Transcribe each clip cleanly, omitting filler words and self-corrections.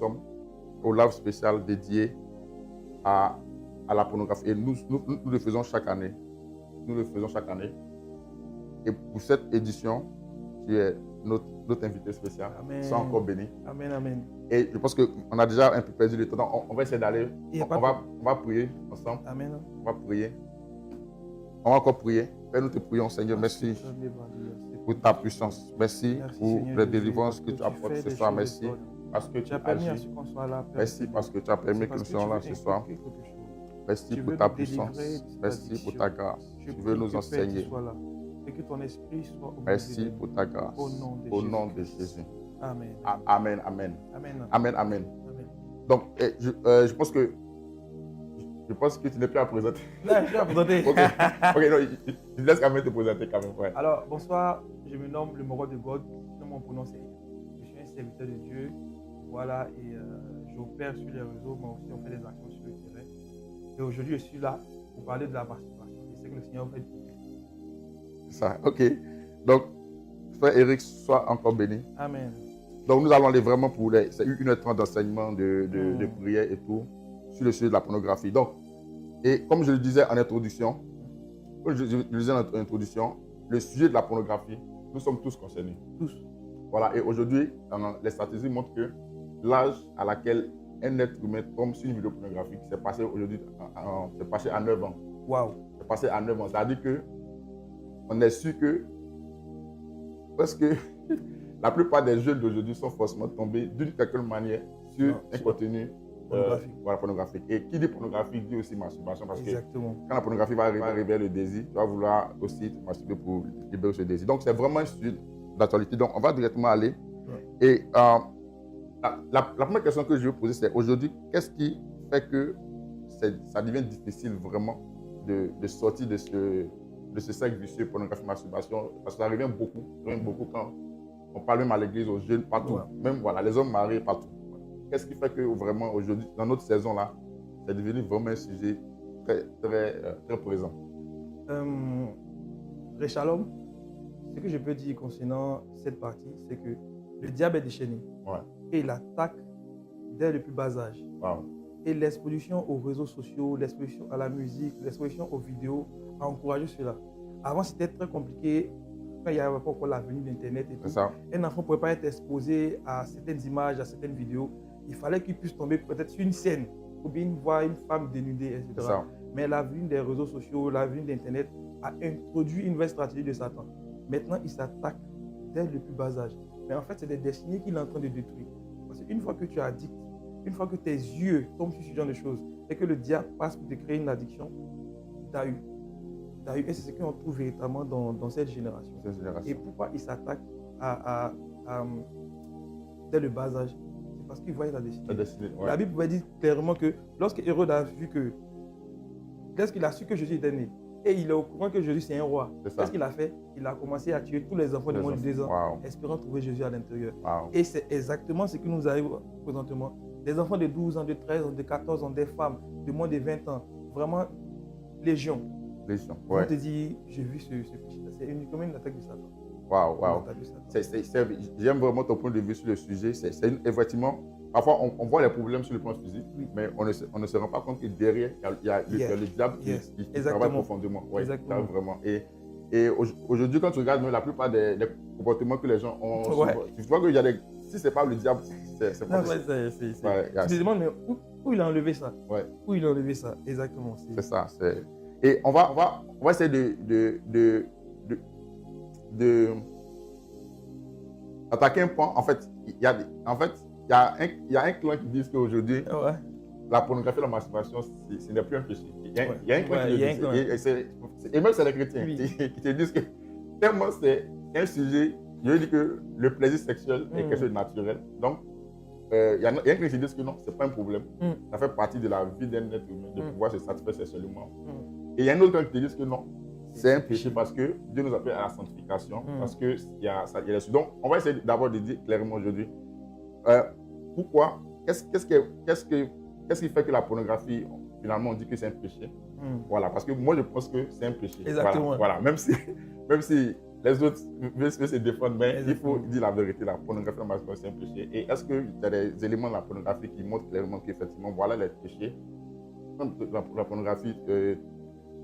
sommes au live spécial dédié à la pornographie. Et nous le faisons chaque année. Nous le faisons chaque année. Et pour cette édition, tu es notre invité spécial. Amen. Sois encore béni. Amen, amen. Et je pense qu'on a déjà un peu perdu le temps. Donc on va essayer d'aller. On va prier ensemble. Amen. On va prier. On va encore prier. Père, nous te prions, Seigneur. Merci pour ta puissance. Merci pour les délivrances que tu apportes ce soir. Merci parce que tu as permis à ce qu'on soit là. Merci parce que tu as permis que nous soyons là ce soir. Merci pour ta puissance. Merci pour ta grâce. Tu veux nous enseigner. Et que ton esprit soit au Merci pour ta grâce. Au nom de Jésus. Amen. Amen, amen. Amen. Amen, amen. Donc, je pense que tu n'es plus à présenter. Non, je suis à présenter. Ok, non, je laisse quand même te présenter quand même. Ouais. Alors, bonsoir, je me nomme le Moro de God. Mon prénom c'est. Je suis un serviteur de Dieu. Voilà, et j'opère sur les réseaux, mais aussi on fait des actions sur le terrain. Et aujourd'hui, je suis là pour parler de la masturbation. Et c'est que le Seigneur fait. C'est ça, ok. Donc, frère Eric, sois encore béni. Amen. Donc, nous allons aller vraiment pour c'est 1h30 d'enseignement, de prière et tout, sur le sujet de la pornographie. Donc, et comme je le disais en introduction, le sujet de la pornographie, nous sommes tous concernés. Tous. Voilà, et aujourd'hui, les statistiques montrent que l'âge à laquelle un être humain tombe sur une vidéo pornographique, c'est passé aujourd'hui, c'est passé à 9 ans. Waouh. C'est passé à 9 ans. C'est-à-dire que on est sûr que presque la plupart des jeunes d'aujourd'hui sont forcément tombés d'une quelconque manière sur un contenu pornographique. Et qui dit pornographique dit aussi masturbation. Parce exactement. Que quand la pornographie va révéler le désir, tu vas vouloir aussi te masturber pour libérer ce désir. Donc c'est vraiment un sujet d'actualité. Donc on va directement aller. Et la première question que je veux poser, c'est aujourd'hui, qu'est-ce qui fait que ça devient difficile vraiment de sortir de ce cercle vicieux pornographie, masturbation, parce que ça revient beaucoup quand on parle même à l'église, aux jeunes, partout, même voilà, les hommes mariés, partout. Qu'est-ce qui fait que vraiment aujourd'hui, dans notre saison-là, c'est devenu vraiment un sujet très présent? Shalom, ce que je peux dire concernant cette partie, c'est que le diable est déchaîné. Et il attaque dès le plus bas âge. Wow. Et l'exposition aux réseaux sociaux, l'exposition à la musique, l'exposition aux vidéos a encouragé cela. Avant, c'était très compliqué quand il n'y avait pas encore la venue d'Internet et tout. Un enfant ne pouvait pas être exposé à certaines images, à certaines vidéos. Il fallait qu'il puisse tomber peut-être sur une scène ou bien voir une femme dénudée, etc. Mais la venue des réseaux sociaux, la venue d'Internet a introduit une nouvelle stratégie de Satan. Maintenant, il s'attaque dès le plus bas âge. Mais en fait, c'est des destinées qu'il est en train de détruire. Parce qu'une fois que tu es addict, une fois que tes yeux tombent sur ce genre de choses et que le diable passe pour te créer une addiction, tu as eu. Et c'est ce qu'on trouve véritablement dans cette génération. Et pourquoi il s'attaque dès le bas âge? C'est parce qu'il voyait la destinée. La Bible pouvait dire clairement que lorsque Hérode a vu que, lorsqu'il a su que Jésus était né, et il est au courant que Jésus c'est un roi, qu'est-ce qu'il a fait? Il a commencé à tuer tous les enfants du moins de 2 ans, espérant trouver Jésus à l'intérieur. Et c'est exactement ce qui nous arrive présentement. Des enfants de 12 ans, de 13 ans, de 14 ans, des femmes de moins de 20 ans, vraiment légion. On te dit, j'ai vu ce péché. C'est uniquement une attaque de Satan. Waouh. J'aime vraiment ton point de vue sur le sujet. Effectivement, parfois on voit les problèmes sur le plan physique, mais on ne se rend pas compte que derrière, il y a le diable qui travaille profondément. Exactement. Vraiment. Et aujourd'hui, quand tu regardes même la plupart des comportements que les gens ont, tu vois qu'il y a des... Si ce n'est pas le diable, c'est pas possible. Tu te demandes, mais où il a enlevé ça? Où il a enlevé ça? Exactement. C'est ça. Et on va essayer d'attaquer un point. En fait, il y a un clan qui dit qu'aujourd'hui, la pornographie et la masturbation, ce n'est plus un péché. Il y a un clan qui le dit. Et même c'est les chrétiens qui te disent que tellement c'est un sujet, je dis que le plaisir sexuel est quelque chose de naturel. Donc, il y a un clan qui dit que non, ce n'est pas un problème. Ça fait partie de la vie d'un être humain de pouvoir se satisfaire sexuellement. Et il y a un autre qui dit que non, c'est un péché parce que Dieu nous appelle à la sanctification, parce qu'il y a les sujets. Donc, on va essayer d'abord de dire clairement aujourd'hui pourquoi, qu'est-ce qui fait que la pornographie, finalement, on dit que c'est un péché. Voilà, parce que moi, je pense que c'est un péché. Exactement. Voilà. Même si les autres veulent se défendre, mais il faut dire la vérité, la pornographie, la masturbation, c'est un péché. Et est-ce qu'il y a des éléments de la pornographie qui montrent clairement qu'effectivement, voilà les péchés? La pornographie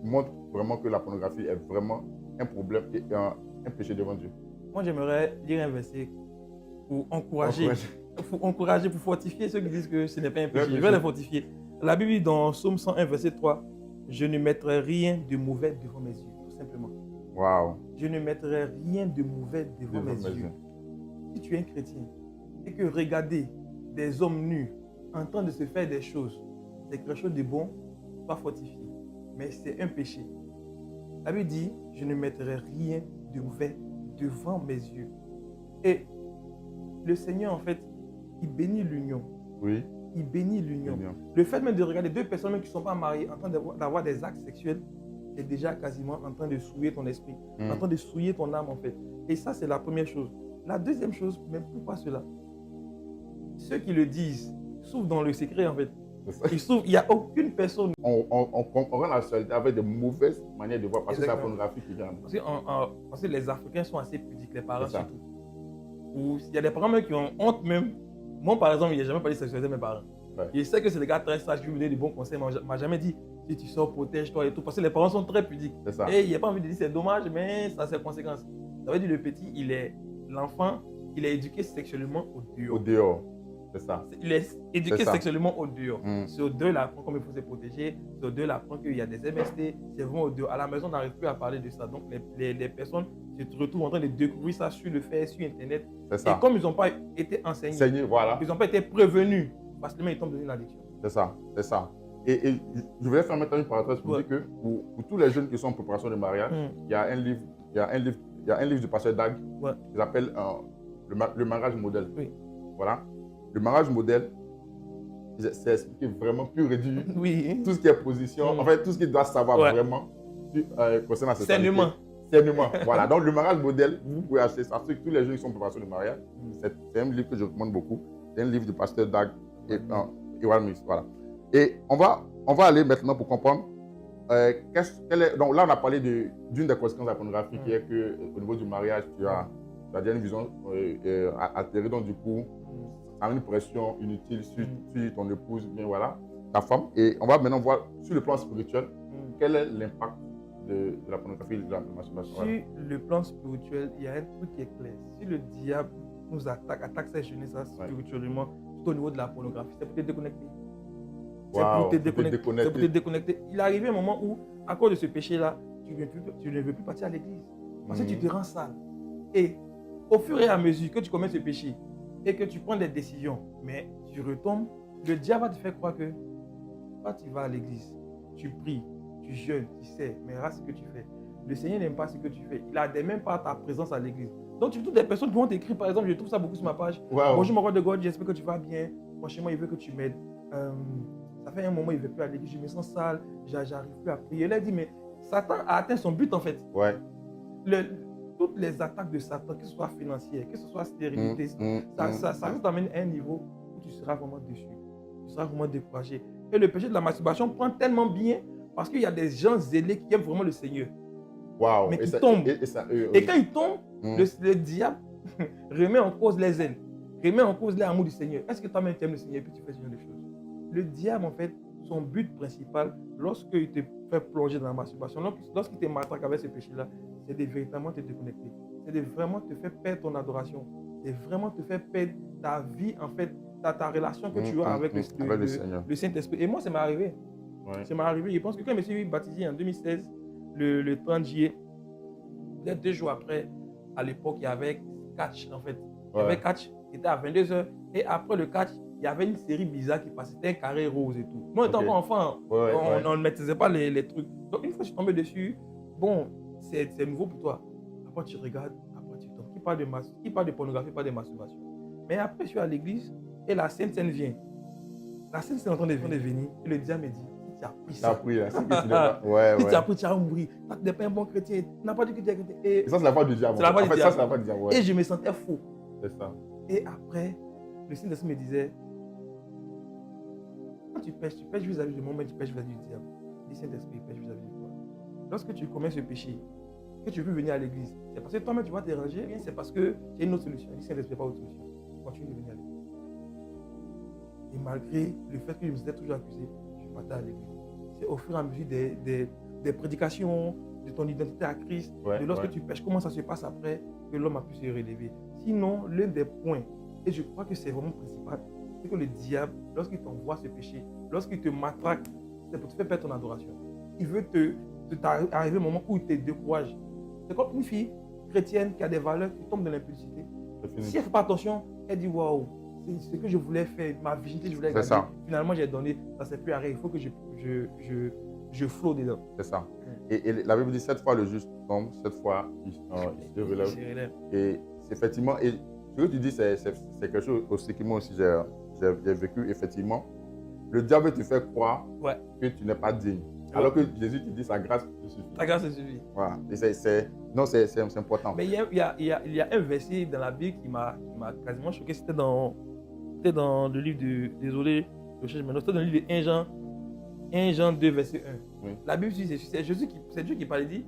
montre vraiment que la pornographie est vraiment un problème et un péché devant Dieu. Moi, j'aimerais lire un verset pour encourager, pour fortifier ceux qui disent que ce n'est pas un péché. Je vais les fortifier. La Bible dit dans Psaume 101, verset 3, « Je ne mettrai rien de mauvais devant mes yeux. » Tout simplement. Wow. Je ne mettrai rien de mauvais devant mes yeux. Si tu es un chrétien et que regarder des hommes nus en train de se faire des choses, c'est quelque chose de bon, pas fortifié. Mais c'est un péché. La Bible dit, je ne mettrai rien de mauvais devant mes yeux. Et le Seigneur, en fait, il bénit l'union. Oui. Il bénit l'union. Le fait même de regarder deux personnes qui ne sont pas mariées en train d'avoir des actes sexuels, c'est déjà quasiment en train de souiller ton esprit, en train de souiller ton âme, en fait. Et ça, c'est la première chose. La deuxième chose, mais pourquoi cela? Ceux qui le disent souffrent dans le secret, en fait. Ils souffrent, il n'y a aucune personne. On rend la société avec de mauvaises manières de voir, parce que c'est la pornographie qui vient. Parce que les Africains sont assez pudiques, les parents surtout. Il y a des parents même qui ont honte même. Moi, par exemple, il n'a jamais parlé de sexualité de mes parents. Ouais. Je sais que c'est des gars très sages qui lui donnent des bons conseils, mais on ne m'a jamais dit si tu sors, protège-toi et tout. Parce que les parents sont très pudiques. Et il n'y a pas envie de dire c'est dommage, mais ça a ses conséquences. Ça veut dire le petit, l'enfant, il est éduqué sexuellement au dehors. Au dehors. C'est ça. Il est éduqué sexuellement au dehors. C'est au dehors, il apprend comment il faut se protéger. C'est au dehors, il apprend qu'il y a des MST. C'est vraiment au dehors. À la maison, on n'arrive plus à parler de ça. Donc, les personnes se retrouvent en train de découvrir ça sur le fait, sur Internet. Et comme ils n'ont pas été enseignés, voilà. Ils n'ont pas été prévenus, facilement, ils tombent dans une addiction. C'est ça, c'est ça. Et je voulais faire maintenant une parenthèse pour dire que pour tous les jeunes qui sont en préparation de mariage, il y a un livre du pasteur Dag qui s'appelle le mariage modèle. Oui. Voilà. Le mariage modèle, c'est expliqué vraiment plus réduit. Oui. Tout ce qui est position, en fait, tout ce qu'il doit savoir vraiment concernant cette Sainement. Voilà. Donc, le mariage modèle, vous pouvez acheter ça. Tous les jeunes qui sont en préparation de mariage, c'est un livre que je recommande beaucoup. C'est un livre du pasteur Dag et Walmis. Voilà. Et on va aller maintenant pour comprendre donc là, on a parlé d'une des conséquences de la pornographie qui est qu'au niveau du mariage, tu as déjà une vision altérée. Donc, du coup, ça a une pression inutile sur ton épouse, bien voilà, ta femme. Et on va maintenant voir sur le plan spirituel, quel est l'impact de la pornographie et de la masturbation. Sur le plan spirituel, il y a un truc qui est clair. Si le diable nous attaque sa jeunesse spirituellement, tout au niveau de la pornographie, c'est pour te déconnecter. C'est pour te déconnecter. Il est arrivé un moment où, à cause de ce péché-là, tu ne veux plus partir à l'église. Parce que tu te rends sale. Et au fur et à mesure que tu commets ce péché et que tu prends des décisions, mais tu retombes, le diable va te faire croire que toi, tu vas à l'église, tu pries, tu jeûnes, tu sais, mais reste ce que tu fais. Le Seigneur n'aime pas ce que tu fais. Il a même pas ta présence à l'église. Donc, tu trouves des personnes qui vont t'écrire, par exemple, je trouve ça beaucoup sur ma page. Bonjour, mon roi de God, j'espère que tu vas bien. Franchement, il veut que tu m'aides. Ça fait un moment, il ne veut plus aller à l'église, je me sens sale, j'arrive plus à prier. Il a dit, mais Satan a atteint son but en fait. Toutes les attaques de Satan, que ce soit financière, que ce soit stérilité, ça t'amène à un niveau où tu seras vraiment déçu. Tu seras vraiment découragé. Et le péché de la masturbation prend tellement bien parce qu'il y a des gens zélés qui aiment vraiment le Seigneur. Wow. Mais qui tombent. Et quand ils tombent, le diable remet en cause les ailes, remet en cause l'amour du Seigneur. Est-ce que toi-même tu aimes le Seigneur et puis tu fais ce genre de choses? Le diable, en fait, son but principal, lorsqu'il te fait plonger dans la masturbation, lorsqu'il te matraque avec ce péché-là, c'est de véritablement te déconnecter. C'est de vraiment te faire perdre ton adoration. C'est vraiment te faire perdre ta vie, en fait, ta relation que tu as avec le Saint-Esprit. Et moi, ça m'est arrivé. Ça m'est arrivé. Je pense que quand je me suis baptisé en 2016, le 30 juillet, peut-être 2 jours après, à l'époque, il y avait catch, en fait. Il y avait catch, c'était à 22h. Et après le catch, il y avait une série bizarre qui passait, c'était un carré rose et tout. Moi, étant enfant, on ne maîtrisait pas les trucs. Donc, une fois que je suis tombé dessus, bon, c'est nouveau pour toi. Après, tu regardes, après, tu tombes. Qui parle de pornographie, pas de masturbation. Mais après, je suis à l'église et la Sainte Seine vient. La Sainte Seine est en train de venir et le diable me dit, si tu as pris ça, si tu as pris, tu vas mourir. Tu n'es pas un bon chrétien, tu n'as pas dit que tu es chrétien. Et ça, c'est la part du diable. C'est la part du diable. Et je me sentais fou. C'est ça. Et après, le Saint-Esprit me disait, quand tu pêches vis-à-vis de moi, mais tu pêches vis-à-vis du diable. Le Saint-Esprit pêche vis-à-vis de toi. Lorsque tu commets ce péché, que tu veux venir à l'église, c'est parce que toi-même tu vas te ranger, bien c'est parce que j'ai une autre solution. Il dit, Saint-Esprit, pas autre solution. Continue de venir à l'église. Et malgré le fait que je me suis toujours accusé, je partais à l'église. C'est au fur et à mesure des prédications, de ton identité à Christ, de lorsque tu pêches, comment ça se passe après que l'homme a pu se relever. Sinon, l'un des points, et je crois que c'est vraiment principal, c'est que le diable, lorsqu'il t'envoie ce péché, lorsqu'il te matraque, c'est pour te faire perdre ton adoration. Il veut arriver au moment où il te décourage. C'est comme une fille chrétienne qui a des valeurs qui tombe dans l'impulsité. Si elle ne fait pas attention, elle dit waouh, c'est ce que je voulais faire, ma virginité, je voulais garder. Finalement, j'ai donné, ça ne s'est plus arrêté. Il faut que je flotte dedans. C'est ça. Et la Bible dit 7 fois le juste tombe, 7 fois il se relève. Et effectivement, et ce que tu dis, c'est quelque chose aussi que moi aussi j'ai vécu. Effectivement, le diable te fait croire que tu n'es pas digne. Alors que Jésus te dit sa grâce te suffit. Ta grâce te suffit. Voilà. Et c'est important. Mais il y a un verset dans la Bible qui m'a quasiment choqué. C'était dans le livre de. Désolé, c'était dans le livre de 1 Jean 2, verset 1. Oui. La Bible dit, c'est Dieu qui parle, il dit,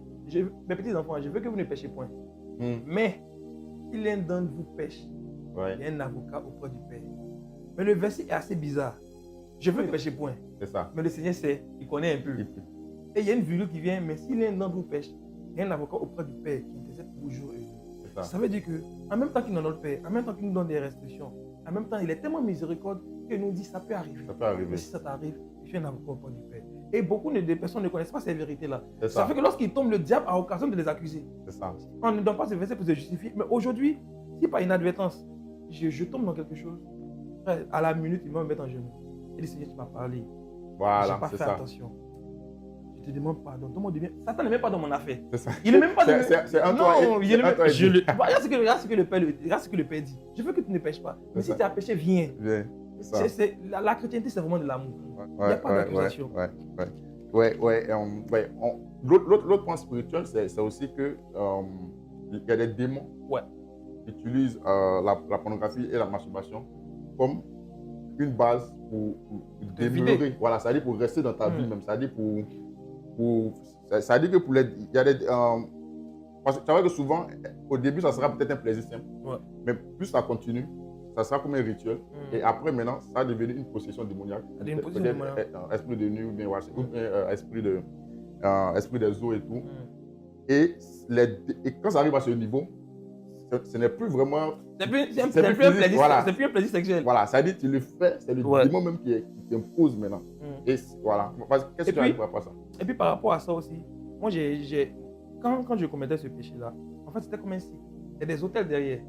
mes petits enfants, je veux que vous ne péchez point. Mais si l'un d'entre vous pêche, il y a un avocat auprès du Père. Mais le verset est assez bizarre. Je veux ne pécher point. C'est ça. Mais le Seigneur sait, il connaît un peu. Et il y a une virgule qui vient, mais si l'un d'entre vous pêche, il y a un avocat auprès du Père qui intercède pour jour et nuit. Ça veut dire qu'en même temps qu'il nous donne le Père, en même temps qu'il nous donne des restrictions, en même temps, il est tellement miséricorde qu'il nous dit ça peut arriver. Ça peut arriver. Mais si ça t'arrive, il fait un avocat auprès du Père. Et beaucoup de personnes ne connaissent pas ces vérités-là. Ça fait que lorsqu'ils tombent, le diable a occasion de les accuser. C'est ça. On ne donne pas ce verset pour se justifier. Mais aujourd'hui, si par inadvertance, je tombe dans quelque chose, à la minute, il va me mettre en genoux. Et le Seigneur, tu m'as parlé. Voilà, je n'ai pas fait attention. Je te demande pardon. Satan n'est même pas dans mon affaire. C'est ça. Il n'est même pas dans c'est un toi. Non, il est même pas. Regarde ce que le Père dit. Je veux que tu ne pèches pas. Mais si tu as péché, viens. La chrétienté, c'est vraiment de l'amour. Il n'y a pas d'accusation. L'autre point spirituel, c'est aussi que il y a des démons qui utilisent la pornographie et la masturbation comme une base pour demeurer. Voilà, ça dit pour rester dans ta vie même. Ça dit ça dit que pour les. Il y a des. Parce que tu vois que souvent, au début, ça sera peut-être un plaisir simple. Mais plus ça continue, ça sera comme un rituel. Et après, maintenant, ça va devenir une possession démoniaque. Esprit de nuit ou bien esprit des eaux et tout. Et quand ça arrive à ce niveau, ce n'est plus vraiment. C'est plus un plaisir sexuel. Voilà, ça dit tu le fais, c'est le démon même qui t'impose maintenant. Et voilà. Qu'est-ce que tu as dit par rapport à ça? Et puis par rapport à ça aussi, moi quand je commettais ce péché-là, en fait c'était comme un cycle. Il y a des hôtels derrière.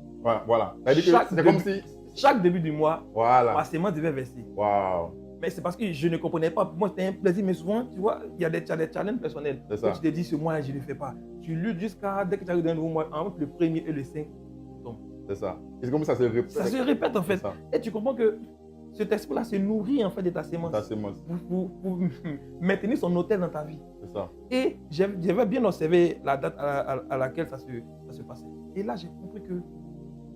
Voilà. C'est comme si. Chaque début du mois, ma sémence devait verser. Wow. Mais c'est parce que je ne comprenais pas. Pour moi, c'était un plaisir. Mais souvent, tu vois, il y a des challenges personnels. Tu te dis, ce mois-là, je ne le fais pas. Tu luttes jusqu'à, dès que tu arrives dans un nouveau mois, entre le 1er et le 5, tu tombes. C'est ça. Et c'est comme ça se répète. Ça se répète, en fait. Et tu comprends que cet esprit-là se nourrit, en fait, de ta sémence. Pour maintenir son hôtel dans ta vie. C'est ça. Et j'avais bien observé la date à laquelle ça se passait. Et là, j'ai compris que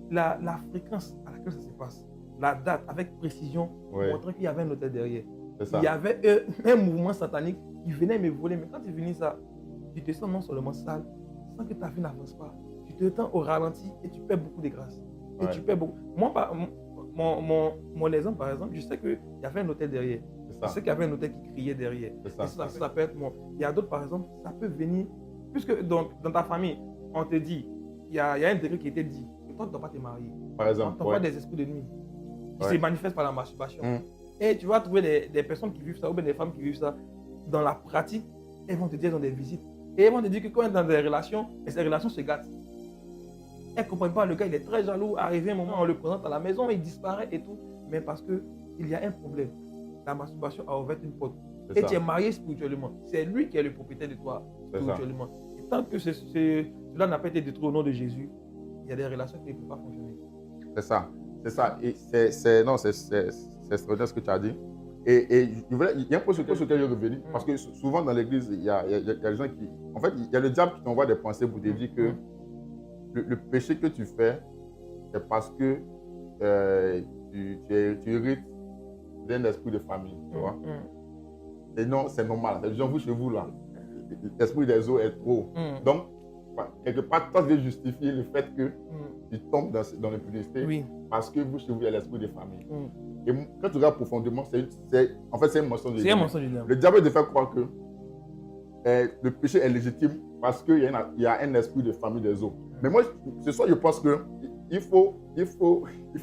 la fréquence à laquelle ça se passe, la date avec précision, montrait qu'il y avait un hôtel derrière. Il y avait un mouvement satanique qui venait me voler. Mais quand tu finis ça, tu te sens non seulement sale, sans que ta vie n'avance pas. Tu te sens au ralenti et tu perds beaucoup de grâce. Et tu perds beaucoup. Moi, mon exemple, par exemple, je sais qu'il y avait un hôtel derrière. Je sais qu'il y avait un hôtel qui criait derrière. Ça peut être moi. Il y a d'autres, par exemple, ça peut venir. Puisque donc, dans ta famille, on te dit, il y a un degré qui était dit. Toi, tu ne dois pas te marier. Par exemple. Tu n'as pas des esprits de nuit qui se manifestent par la masturbation. Et tu vas trouver des personnes qui vivent ça, ou bien des femmes qui vivent ça. Dans la pratique, elles vont te dire dans des visites. Et elles vont te dire que quand elles sont dans des relations, et ces relations se gâtent. Elles ne comprennent pas, le gars, il est très jaloux. Arrivé un moment, on le présente à la maison, il disparaît et tout. Mais parce qu'il y a un problème. La masturbation a ouvert une porte. Et tu es marié spirituellement. C'est lui qui est le propriétaire de toi spirituellement. Et tant que cela n'a pas été détruit au nom de Jésus, il y a des relations qui ne peuvent pas fonctionner. C'est ça. Et c'est extraordinaire ce que tu as dit. Et il y a un point sur lequel je suis revenu. Parce que souvent dans l'église, il y a des gens qui. En fait, il y a le diable qui t'envoie des pensées pour te dire que le péché que tu fais, c'est parce que tu hérites d'un esprit de famille. Tu vois? Et non, c'est normal. C'est genre vous chez vous là. L'esprit des eaux est trop. Donc, quelque part, toi, tu veux justifier le fait que tu tombes dans l'impunité parce que vous, chez vous, il y a l'esprit de famille. Et quand tu regardes profondément, en fait, c'est une mensonge du diable. Le diable te fait croire que le péché est légitime parce qu'il y a un esprit de famille des autres. Mais moi, ce soir, je pense qu'il faut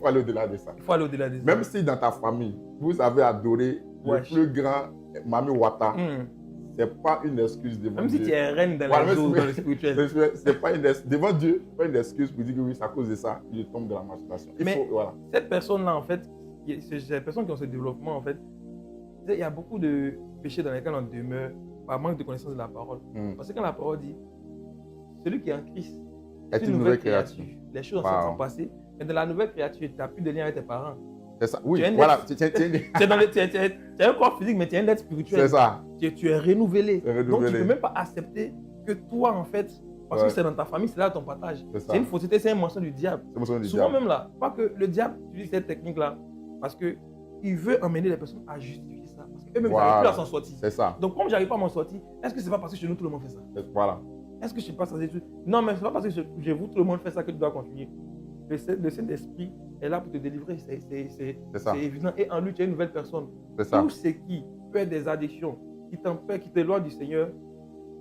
aller au-delà de ça. Il faut aller au-delà de ça. Même si dans ta famille, vous avez adoré le plus grand Mami Wata, ce n'est pas une excuse devant Dieu. Même si tu es reine dans la joie, dans le spirituel. C'est pas devant Dieu, ce n'est pas une excuse pour dire que oui, c'est à cause de ça que je tombe dans la masturbation. Cette personne-là, en fait, ces personnes qui ont ce développement, en fait, il y a beaucoup de péchés dans lesquels on demeure par manque de connaissance de la parole. Parce que quand la parole dit, celui qui est en Christ est une nouvelle créature. Les choses sont passées, mais dans la nouvelle créature, tu n'as plus de lien avec tes parents. C'est ça, oui, voilà. Tu es un corps physique, mais tu es un être spirituel. C'est ça. Tu es renouvelé. Donc, tu ne peux même pas accepter que toi, en fait, parce que c'est dans ta famille, c'est là ton partage. C'est une fausseté, c'est un mensonge du diable. Souvent même là, pas que le diable utilise cette technique-là, parce qu'il veut emmener les personnes à justifier ça. Parce qu'eux-mêmes, ils n'arrivent plus à s'en sortir. C'est ça. Donc, comme je n'arrive pas à m'en sortir, est-ce que c'est pas parce que chez nous, tout le monde fait ça? Voilà. Est-ce que je ne suis pas censé... Non, mais ce n'est pas parce que chez vous, tout le monde fait ça que tu dois continuer. Le Saint-Esprit est là pour te délivrer, c'est évident. Et en lui, tu es une nouvelle personne. Tout ce qui peut être des addictions, qui t'empêchent, qui t'éloignent du Seigneur,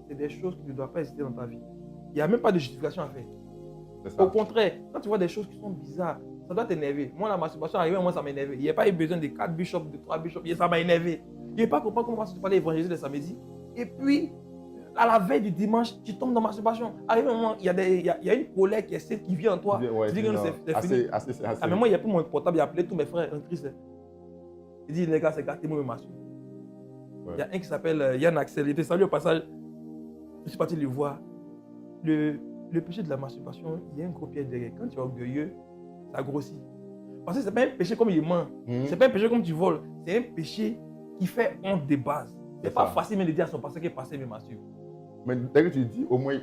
c'est des choses qui ne doivent pas exister dans ta vie. Il n'y a même pas de justification à faire. Au contraire, quand tu vois des choses qui sont bizarres, ça doit t'énerver. Moi, la masturbation arrivée, moi, ça m'énervait. Il n'y a pas eu besoin de 4 bishops, de 3 bishops, ça m'a énervé. Je n'ai pas compris comment tu parlais évangéliser le samedi. Et puis, à la veille du dimanche, tu tombes dans la masturbation. Arrive un moment, il y a une colère qui vient en toi. Tu dis que c'est fini. Mais moi, il n'y a plus mon portable, j'ai appelé tous mes frères en Christ. Il dit, les gars, c'est gâté, moi, je m'assure. Il y a un qui s'appelle Yann Axel. Il était salué au passage. Je suis parti le voir. Le péché de la masturbation, il y a un gros piège derrière. Quand tu es orgueilleux, ça grossit. Parce que ce n'est pas un péché comme il ment. Ce n'est pas un péché comme tu voles. C'est un péché qui fait honte de base. Ce n'est pas facile de dire à son passé qu'il est passé, mais masturbe. Mais dès que tu dis, au moins,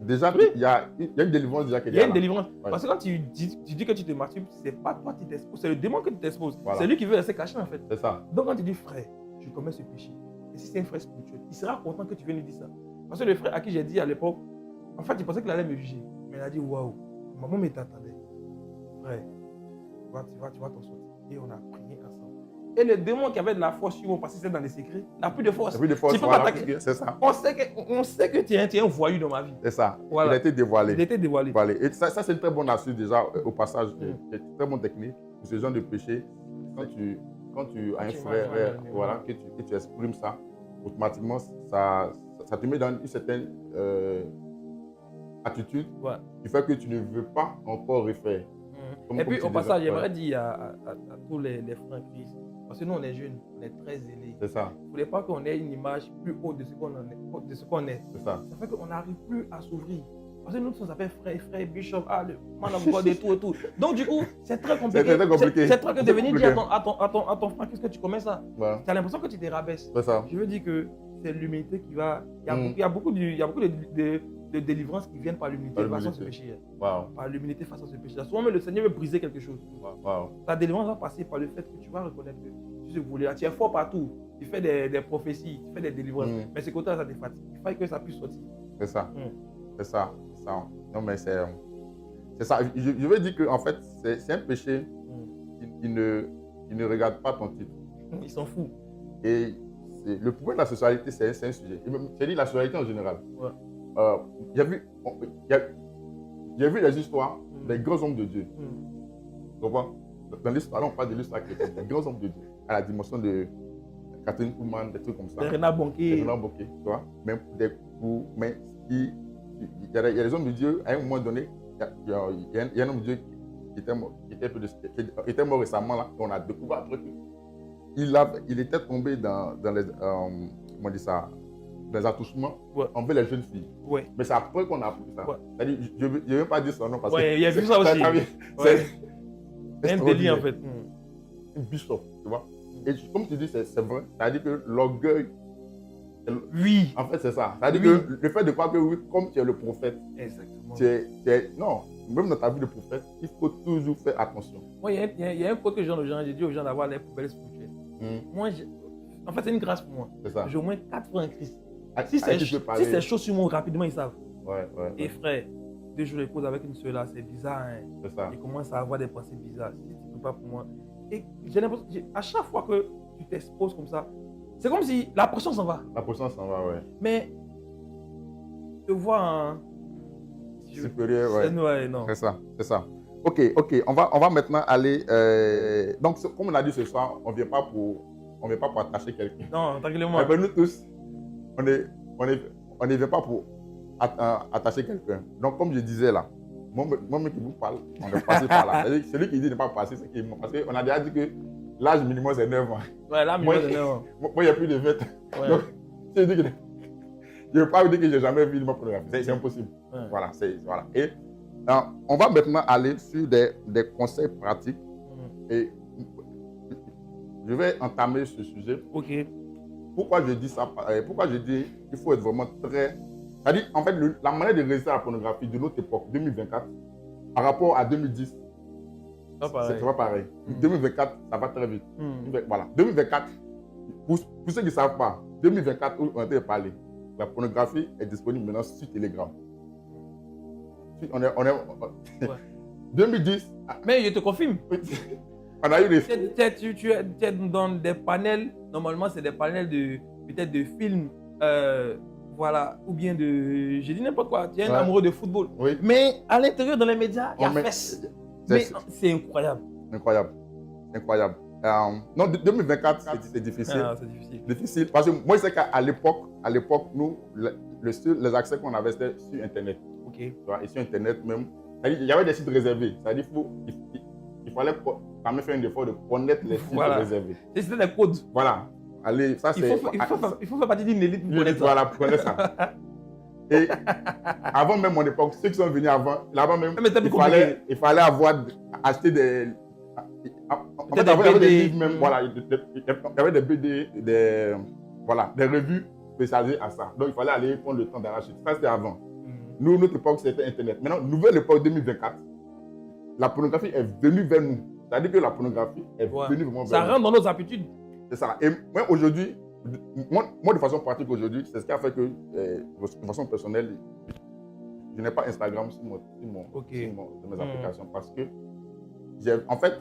déjà, il y a une délivrance déjà qui est là. Il y a une délivrance. Parce que quand tu dis que tu te masturbes, ce n'est pas toi qui t'exposes, c'est le démon qui t'expose. C'est lui qui veut rester caché en fait. C'est ça. Donc quand tu dis, frère, je commets ce péché, et si c'est un frère spirituel, il sera content que tu viennes lui dire ça. Parce que le frère à qui j'ai dit à l'époque, en fait, il pensait qu'il allait me juger. Mais il a dit, waouh, maman m'attendait. Frère, tu vas t'en sortir. Et on a prié ensemble. Et le démon qui avait de la force sur moi, parce que c'est dans les secrets, n'a plus de force. Tu peux pas attaquer. C'est ça. On sait que tu es un voyou dans ma vie. C'est ça. Voilà. Il a été dévoilé. Il a été dévoilé. Et ça c'est une très bonne astuce déjà au passage. C'est une très bonne technique pour ce genre de péché. Quand tu as un frère, voilà, que tu exprimes ça, automatiquement, ça te met dans une certaine attitude qui fait que tu ne veux pas encore refaire. Et puis au passage, j'aimerais dire à tous les frères Christ, parce que nous on est jeunes, on est très zélés. C'est ça. Il ne voulait pas qu'on ait une image plus haute de ce qu'on est. C'est ça. Ça fait qu'on n'arrive plus à s'ouvrir. Parce que nous, on s'appelle frère, bishop, le man of God et tout et tout. Donc du coup, c'est très compliqué. C'est très compliqué. C'est très compliqué de venir dire à ton frère, qu'est-ce que tu commets ça? Tu as l'impression que tu te rabaisses. C'est ça. Je veux dire que c'est l'humilité qui va... Il y a beaucoup de délivrances qui viennent par l'humilité face à ce péché. Par l'humilité face à ce péché. Souvent, le Seigneur veut briser quelque chose. Ta délivrance va passer par le fait que tu vas reconnaître que tu voulais. Tu es fort partout. Tu fais des prophéties, tu fais des délivrances. Mais ce côté-là, ça te fatigue. Il faut que ça puisse sortir. C'est ça. C'est ça. Non, mais c'est ça. Je veux dire qu'en fait, c'est un péché qui ne regarde pas ton titre. Ils s'en foutent. Et le problème de la sexualité, c'est un sujet. C'est dit la sexualité en général. J'ai vu les histoires des grands hommes de Dieu. Tu comprends? Dans l'histoire, on parle de l'histoire chrétienne, des grands hommes de Dieu, à la dimension de Catherine Kuhlman, des trucs comme ça. De Renard Bonquet. Tu vois? Mais il y a des hommes de Dieu, à un moment donné, il y a un homme de Dieu qui était mort récemment, là, on a découvert un truc. Il était tombé dans les, comment on dit ça, des attouchements envers les jeunes filles. Mais c'est après qu'on a appris ça. C'est-à-dire, je ne veux pas dire ça, non, parce que... il y a vu ça aussi. C'est un délit, en fait. Un bishop, tu vois. Et comme tu dis, c'est vrai. C'est-à-dire que l'orgueil... Oui. En fait, c'est ça. C'est-à-dire que le fait de croire que oui, comme tu es le prophète, exactement. Non, même dans ta vie de prophète, il faut toujours faire attention. Moi, il y a un quote que j'ai dit aux gens d'avoir les poubelles spirituelles. Moi, en fait, c'est une grâce pour moi. C'est ça. J'ai au moins 4 frères en Christ. Si c'est chaud sur moi, rapidement, ils savent. Et frère, 2 jours de cause avec une seule là, c'est bizarre. Hein. C'est ça. Il commence à avoir des pensées bizarres. Si tu ne peux pas pour moi. Et j'ai l'impression, à chaque fois que tu t'exposes comme ça, c'est comme si la pression s'en va. La pression s'en va, ouais. Mais te voir en supérieur, ouais. Non. C'est ça. Ok. On va maintenant aller. Donc, comme on a dit ce soir, on ne vient pas pour attacher quelqu'un. Non, tranquillement. Eh ben, nous tous, on ne vient pas pour attacher quelqu'un. Donc, comme je disais là, moi qui vous parle, on est passé par là. Celui qui dit ne pas passer, c'est qu'il parce qu'on a déjà dit que l'âge minimum c'est 9 ans. Ouais, l'âge minimum c'est 9 ans. Moi, il n'y a plus de 20. Ouais. Donc, je ne veux pas vous dire que je n'ai jamais vu mon pornographie. C'est impossible. Ouais. Voilà. Et on va maintenant aller sur des conseils pratiques. Et je vais entamer ce sujet. Ok. Pourquoi je dis ça? Pourquoi je dis qu'il faut être vraiment très... C'est-à-dire, en fait, la manière de résister à la pornographie de notre époque, 2024, par rapport à 2010, c'est pas pareil. 2024, ça va très vite. Voilà. 2024, pour ceux qui ne savent pas, 2024, où on a parlé, la pornographie est disponible maintenant sur Telegram. On est 2010. Mais je te confirme. On a eu des... Tu es dans des panels, normalement c'est des panels peut-être de films, voilà, ou bien de... Je dis n'importe quoi, tu es un amoureux de football. Oui. Mais à l'intérieur, dans les médias, il y a fesses. Mais c'est incroyable. Incroyable. Non, 2024, c'est difficile. Ah, c'est difficile. Parce que moi, je sais qu'à l'époque, nous, les accès qu'on avait, c'était sur Internet. Ok. Et sur Internet même, il y avait des sites réservés. C'est-à-dire il fallait quand même faire un effort de connaître les sites réservés. Et c'était des codes. Voilà. Allez, ça c'est... Il faut faire partie d'une élite pour connaître ça. Voilà, pour connaître ça. Et avant même mon époque, ceux qui sont venus avant, là-bas même, il fallait acheter des... En fait, il y avait des livres même, voilà, il y avait des BD, des revues spécialisées à ça. Donc il fallait aller prendre le temps d'arracher. Ça c'était avant. Nous, notre époque, c'était Internet. Maintenant, nouvelle époque 2024, la pornographie est venue vers nous. C'est-à-dire que la pornographie est venue vraiment vers nous. Ça rentre dans nos habitudes. C'est ça. Et moi, aujourd'hui, de façon pratique aujourd'hui, c'est ce qui a fait que, de façon personnelle, je n'ai pas Instagram sur mes applications parce que, en fait,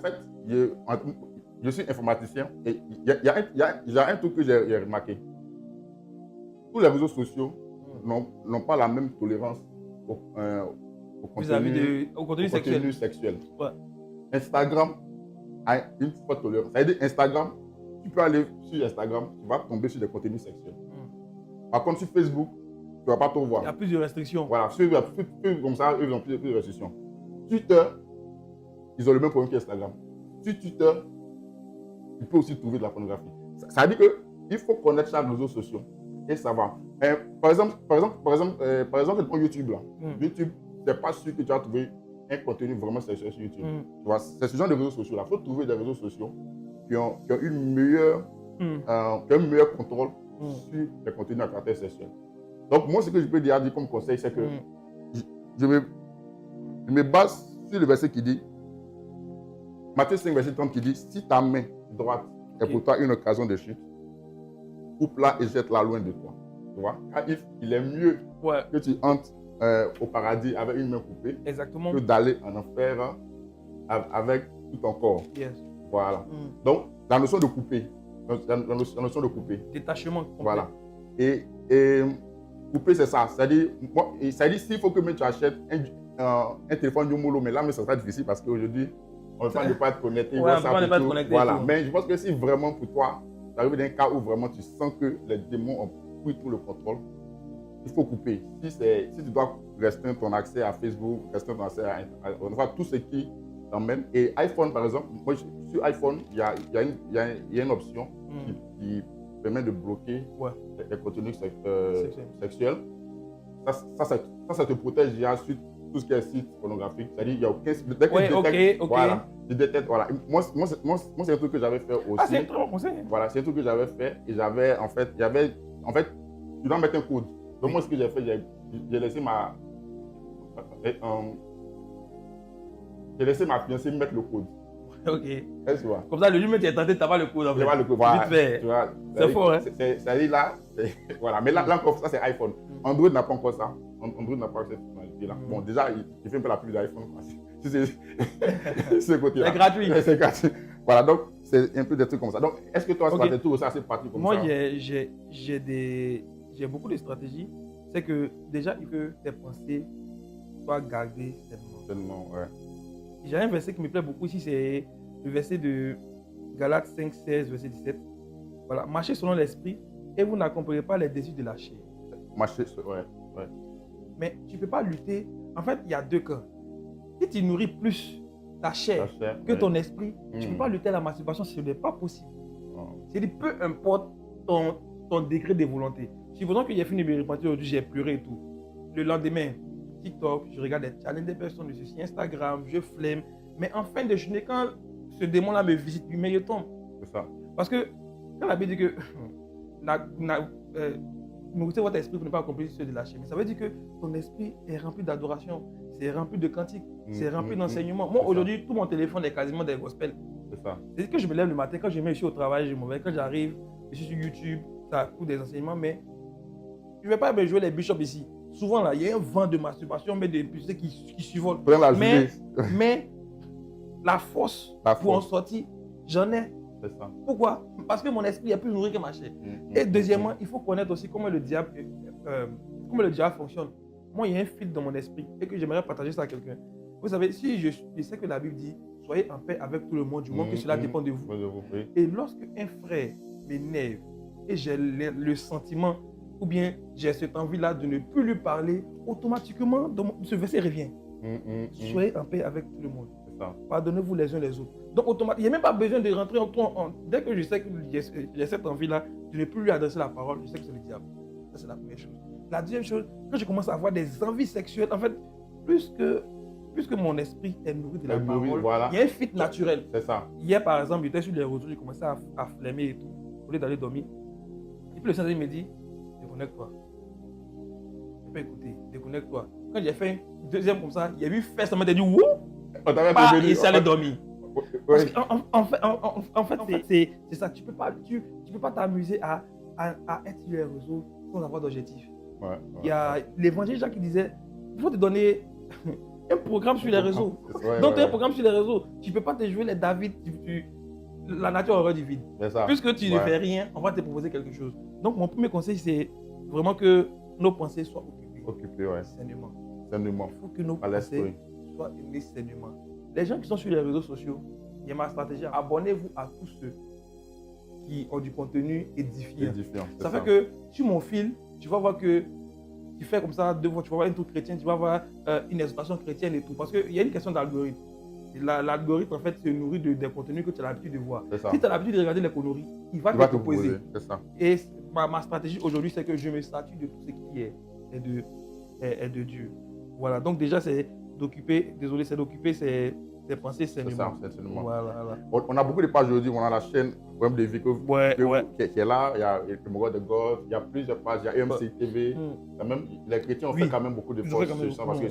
je suis informaticien et il y a un truc que j'ai remarqué. Tous les réseaux sociaux n'ont pas la même tolérance au contenu sexuel. Ouais. Instagram a une forte tolérance. C'est-à-dire Instagram, tu peux aller sur Instagram, tu vas tomber sur des contenus sexuels. Par contre, sur Facebook, tu ne vas pas tout voir. Il y a plus de restrictions. Voilà, comme ça, ils ont plus de restrictions. Twitter, ils ont le même problème qu'Instagram. Sur Twitter, tu peux aussi trouver de la pornographie. Ça veut dire qu'il faut connaître chaque réseau social et savoir. Par exemple, pour YouTube, là. YouTube, ce n'est pas sûr que tu vas trouver un contenu vraiment sexuel sur YouTube. Tu vois, c'est ce genre de réseaux sociaux là. Il faut trouver des réseaux sociaux qui ont un meilleur contrôle sur les contenus à caractère sexuel. Donc, moi, ce que je peux dire comme conseil, c'est que je me base sur le verset qui dit, Matthieu 5, verset 30, qui dit, si ta main droite est pour toi une occasion de chute, coupe-la et jette-la loin de toi. Tu vois? Car il est mieux que tu entres au paradis avec une main coupée que d'aller en enfer avec tout ton corps. Yes. Voilà. Donc, la notion de couper. La notion de couper. Détachement complet. Voilà. Et couper, c'est ça. C'est-à-dire, s'il faut que tu achètes un téléphone du Molo, mais là, ça sera difficile parce qu'aujourd'hui, on ne peut pas être connecté. Voilà. Mais je pense que si vraiment pour toi, tu arrives dans un cas où vraiment tu sens que les démons ont pris tout le contrôle, il faut couper. Si tu dois restreindre ton accès à Facebook, restreindre ton accès à tout ce qui t'emmène. Et iPhone, par exemple, moi, sur iPhone, il y a une option qui permet de bloquer les contenus sexuels. Ça te protège sur tout ce qui est site pornographique. C'est-à-dire, il n'y a aucun... Dès que tu détectes, voilà. Moi, c'est un truc que j'avais fait aussi. Ah, c'est un très bon conseil. Voilà, c'est un truc que j'avais fait. Et j'avais, en fait, tu dois mettre un code. Donc, moi, ce que j'ai fait, j'ai laissé ma fiancée mettre le code. Ok. Tu vois. Comme ça, le jour où tu es tenté, tu n'as pas le code. Tu n'as pas le code. Voilà. Vite fait. C'est fort, hein. C'est-à-dire là, voilà. Mais là encore, ça, c'est iPhone. Android n'a pas encore ça. Android n'a pas cette fonctionnalité-là. Bon, déjà, il fait un peu la pub d'iPhone. Si c'est ce côté-là. C'est gratuit. C'est gratuit. Voilà, donc c'est un peu des trucs comme ça. Donc, est-ce que toi, tu as tout ça, c'est parti comme ça? Moi, j'ai beaucoup de stratégies. C'est que déjà, il faut tes pensées soient gardées sainement. Ouais. J'ai un verset qui me plaît beaucoup ici, c'est le verset de Galates 5, 16, verset 17. Voilà, marchez selon l'esprit et vous n'accomplirez pas les désirs de la chair. Marcher, ouais. Mais tu ne peux pas lutter. En fait, il y a deux cas. Si tu nourris plus ta chair que ton esprit, tu ne peux pas lutter à la masturbation, ce n'est pas possible. C'est-à-dire, peu importe ton degré de volonté. Supposons que j'ai fini de me repentir aujourd'hui, j'ai pleuré et tout. Le lendemain, TikTok, je regarde des challenges des personnes de ceci, Instagram, je flemme. Mais en fin de journée, quand ce démon-là me visite, lui, je tombe. C'est ça. Parce que quand la Bible dit que nourrissez votre esprit pour ne pas accomplir ceux de la chair, mais ça veut dire que ton esprit est rempli d'adoration, c'est rempli de cantiques, c'est rempli d'enseignements. Moi, aujourd'hui, tout mon téléphone est quasiment des gospels. C'est ça. C'est que je me lève le matin, quand je mets ici au travail, je m'en vais. Quand j'arrive, je suis sur YouTube, ça coûte des enseignements, mais je ne vais pas me jouer les bishops ici. Souvent, là, il y a un vent de masturbation, mais des publicités qui survolent. Mais la force pour en sortir, j'en ai. C'est ça. Pourquoi? Parce que mon esprit est plus nourri que ma chair. Et deuxièmement, il faut connaître aussi comment le diable fonctionne. Moi, il y a un fil dans mon esprit et que j'aimerais partager ça à quelqu'un. Vous savez, si je sais que la Bible dit « Soyez en paix avec tout le monde, du moment que cela dépend de vous. » Et lorsque un frère m'énerve et j'ai le sentiment ou bien j'ai cette envie-là de ne plus lui parler, automatiquement, ce verset revient. Soyez en paix avec tout le monde. Pardonnez-vous les uns les autres. Donc, automatiquement, il n'y a même pas besoin de rentrer dès que je sais que j'ai cette envie-là, de ne plus lui adresser la parole, je sais que c'est le diable. Ça, c'est la première chose. La deuxième chose, quand je commence à avoir des envies sexuelles, en fait, plus que mon esprit est nourri de la parole, voilà. Il y a un fit naturel. C'est ça. Hier, par exemple, j'étais sur les réseaux, j'ai commencé à flemmer et tout, au lieu d'aller dormir. Et puis le Saint-Esprit me dit, déconnecte-toi. Je peux écouter, déconnecte-toi. Quand j'ai fait une deuxième comme ça, il y a eu fait, ça m'a dit, wouh! Et ça allait dormir. En fait, c'est ça. Tu peux pas t'amuser à être sur les réseaux sans avoir d'objectif. Il y a l'évangile Jacques qui disait, il faut te donner un programme sur les réseaux. Donc, tu as un programme sur les réseaux. Tu ne peux pas te jouer les David. La nature aurait du vide. Puisque tu ne fais rien, on va te proposer quelque chose. Donc, mon premier conseil, c'est vraiment que nos pensées soient occupées. Sainement. Il faut que nos pensées soient aimées sainement. Les gens qui sont sur les réseaux sociaux, il y a ma stratégie. Abonnez-vous à tous ceux qui ont du contenu édifiant. Ça fait que sur mon fil, tu vas voir que tu fais comme ça, deux fois, tu vas voir un truc chrétien, tu vas voir une exhortation chrétienne et tout. Parce qu'il y a une question d'algorithme. L'algorithme, en fait, se nourrit des contenus que tu as l'habitude de voir. Si tu as l'habitude de regarder les conneries, il va te proposer. Et ma stratégie aujourd'hui, c'est que je me statue de tout ce qui est de Dieu. Voilà, donc déjà, c'est d'occuper ses pensées sainement. Voilà. On a beaucoup de pages aujourd'hui, on a la chaîne Web de Vico qui est là, il y a le Mogo de God, il y a plusieurs pages, il y a EMC TV. Même, les chrétiens ont fait quand même beaucoup de force sur ça parce que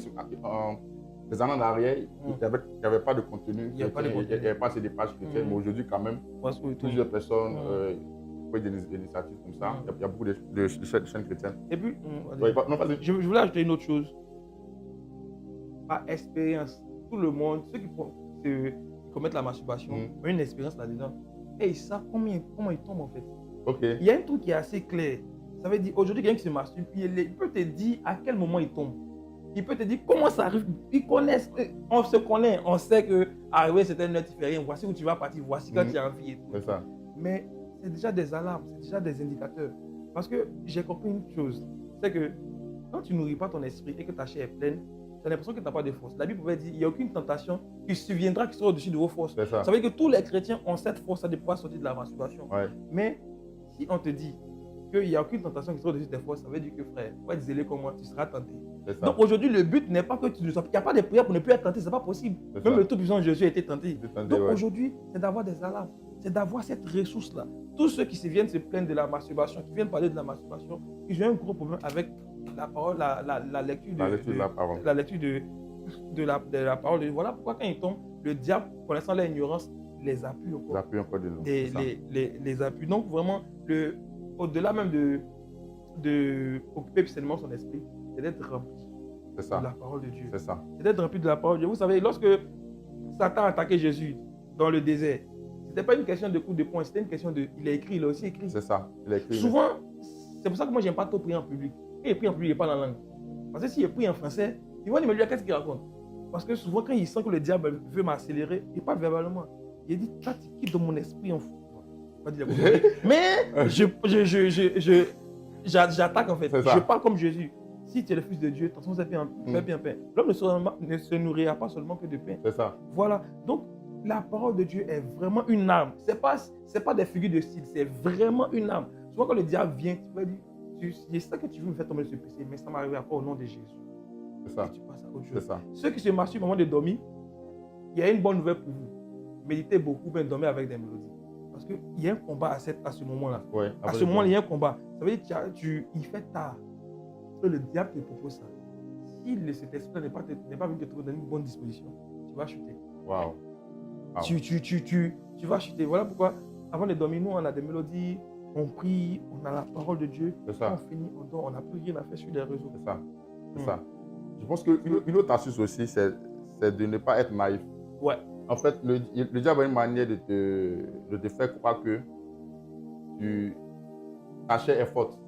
les années en arrière, il n'y avait pas de contenu, il n'y avait pas assez de pages chrétiennes, mais aujourd'hui quand même, plusieurs personnes ont des initiatives comme ça, il y a beaucoup de chaînes chrétiennes. Et puis, je voulais ajouter une autre chose. Par expérience, tout le monde, ceux qui commettent la masturbation, ont une expérience là-dedans. Et ils savent comment ils tombent en fait. Il y a un truc qui est assez clair. Ça veut dire, aujourd'hui, quelqu'un qui se masturbe, il peut te dire à quel moment il tombe. Il peut te dire comment ça arrive. Ils connaissent, on se connaît, on sait que arrivé c'est une heure, tu fais rien. Voici où tu vas partir, voici quand tu as envie et tout. C'est ça. Mais c'est déjà des alarmes, c'est déjà des indicateurs. Parce que j'ai compris une chose, c'est que quand tu nourris pas ton esprit et que ta chair est pleine, tu as l'impression que tu n'as pas de force. La Bible pouvait dire, il n'y a aucune tentation qui surviendra qui sera au-dessus de vos forces. Ça veut dire que tous les chrétiens ont cette force de pouvoir sortir de la masturbation. Mais si on te dit qu'il n'y a aucune tentation qui sera au-dessus de tes forces, ça veut dire que frère, pour être zélé comme moi, tu seras tenté. Donc aujourd'hui, le but n'est pas que tu ne sois... Il n'y a pas de prière pour ne plus être tenté, ce n'est pas possible. Même le tout-puissant Jésus a été tenté. Donc aujourd'hui, c'est d'avoir des alarmes, c'est d'avoir cette ressource-là. Tous ceux qui viennent se plaindre de la masturbation, qui viennent parler de la masturbation, ils ont un gros problème avec la parole, la lecture de la parole. La lecture de la parole. Voilà pourquoi quand ils tombent, le diable, connaissant leur ignorance, les appuie encore. Les appuie. Donc vraiment, au-delà même de occuper sainement son esprit, c'est d'être rempli C'est ça. de la parole de Dieu. C'est ça. C'est d'être rempli de la parole de Dieu. Vous savez, lorsque Satan a attaqué Jésus dans le désert, ce n'était pas une question de coup de poing, c'était une question de... Il a écrit, il a aussi écrit. C'est ça. Il a écrit. Souvent, c'est pour ça que moi, je n'aime pas trop prier en public. Quand il prie en public, il n'est pas dans la langue. Parce que s'il prie en français, il va me dire qu'est-ce qu'il raconte. Parce que souvent, quand il sent que le diable veut m'accélérer, il parle verbalement. Il dit, toi, tu quittes dans mon esprit en fou. Mais j'attaque en fait. Je parle comme Jésus. Si tu es le Fils de Dieu, attention, c'est bien pain. L'homme ne se nourrira pas seulement que de pain. C'est ça. Voilà. Donc, la parole de Dieu est vraiment une arme. C'est pas des figures de style, c'est vraiment une arme. Souvent, quand le diable vient, tu vas dire, c'est ça que tu veux me faire tomber de ce péché, mais ça m'arrivera pas au nom de Jésus. C'est ça. Et tu passes à autre chose. C'est ça. Ceux qui se masturbent au moment de dormir, il y a une bonne nouvelle pour vous. Méditez beaucoup, bien dormir avec des mélodies. Parce qu'il y a un combat à ce moment-là. Ouais, à ce moment-là, il y a un combat. Ça veut dire que il fait tard. Que le diable te propose ça. Si cet esprit n'est pas venu te trouver dans une bonne disposition, tu vas chuter. Wow. Tu vas chuter. Voilà pourquoi, avant de dormir, nous, on a des mélodies, on prie, on a la parole de Dieu. C'est ça. On finit, on dort, on n'a plus rien à faire sur les réseaux. C'est ça. C'est ça. Je pense qu'une autre astuce aussi, c'est de ne pas être naïf. Ouais. En fait, le diable a une manière de te faire croire que ta chair est forte.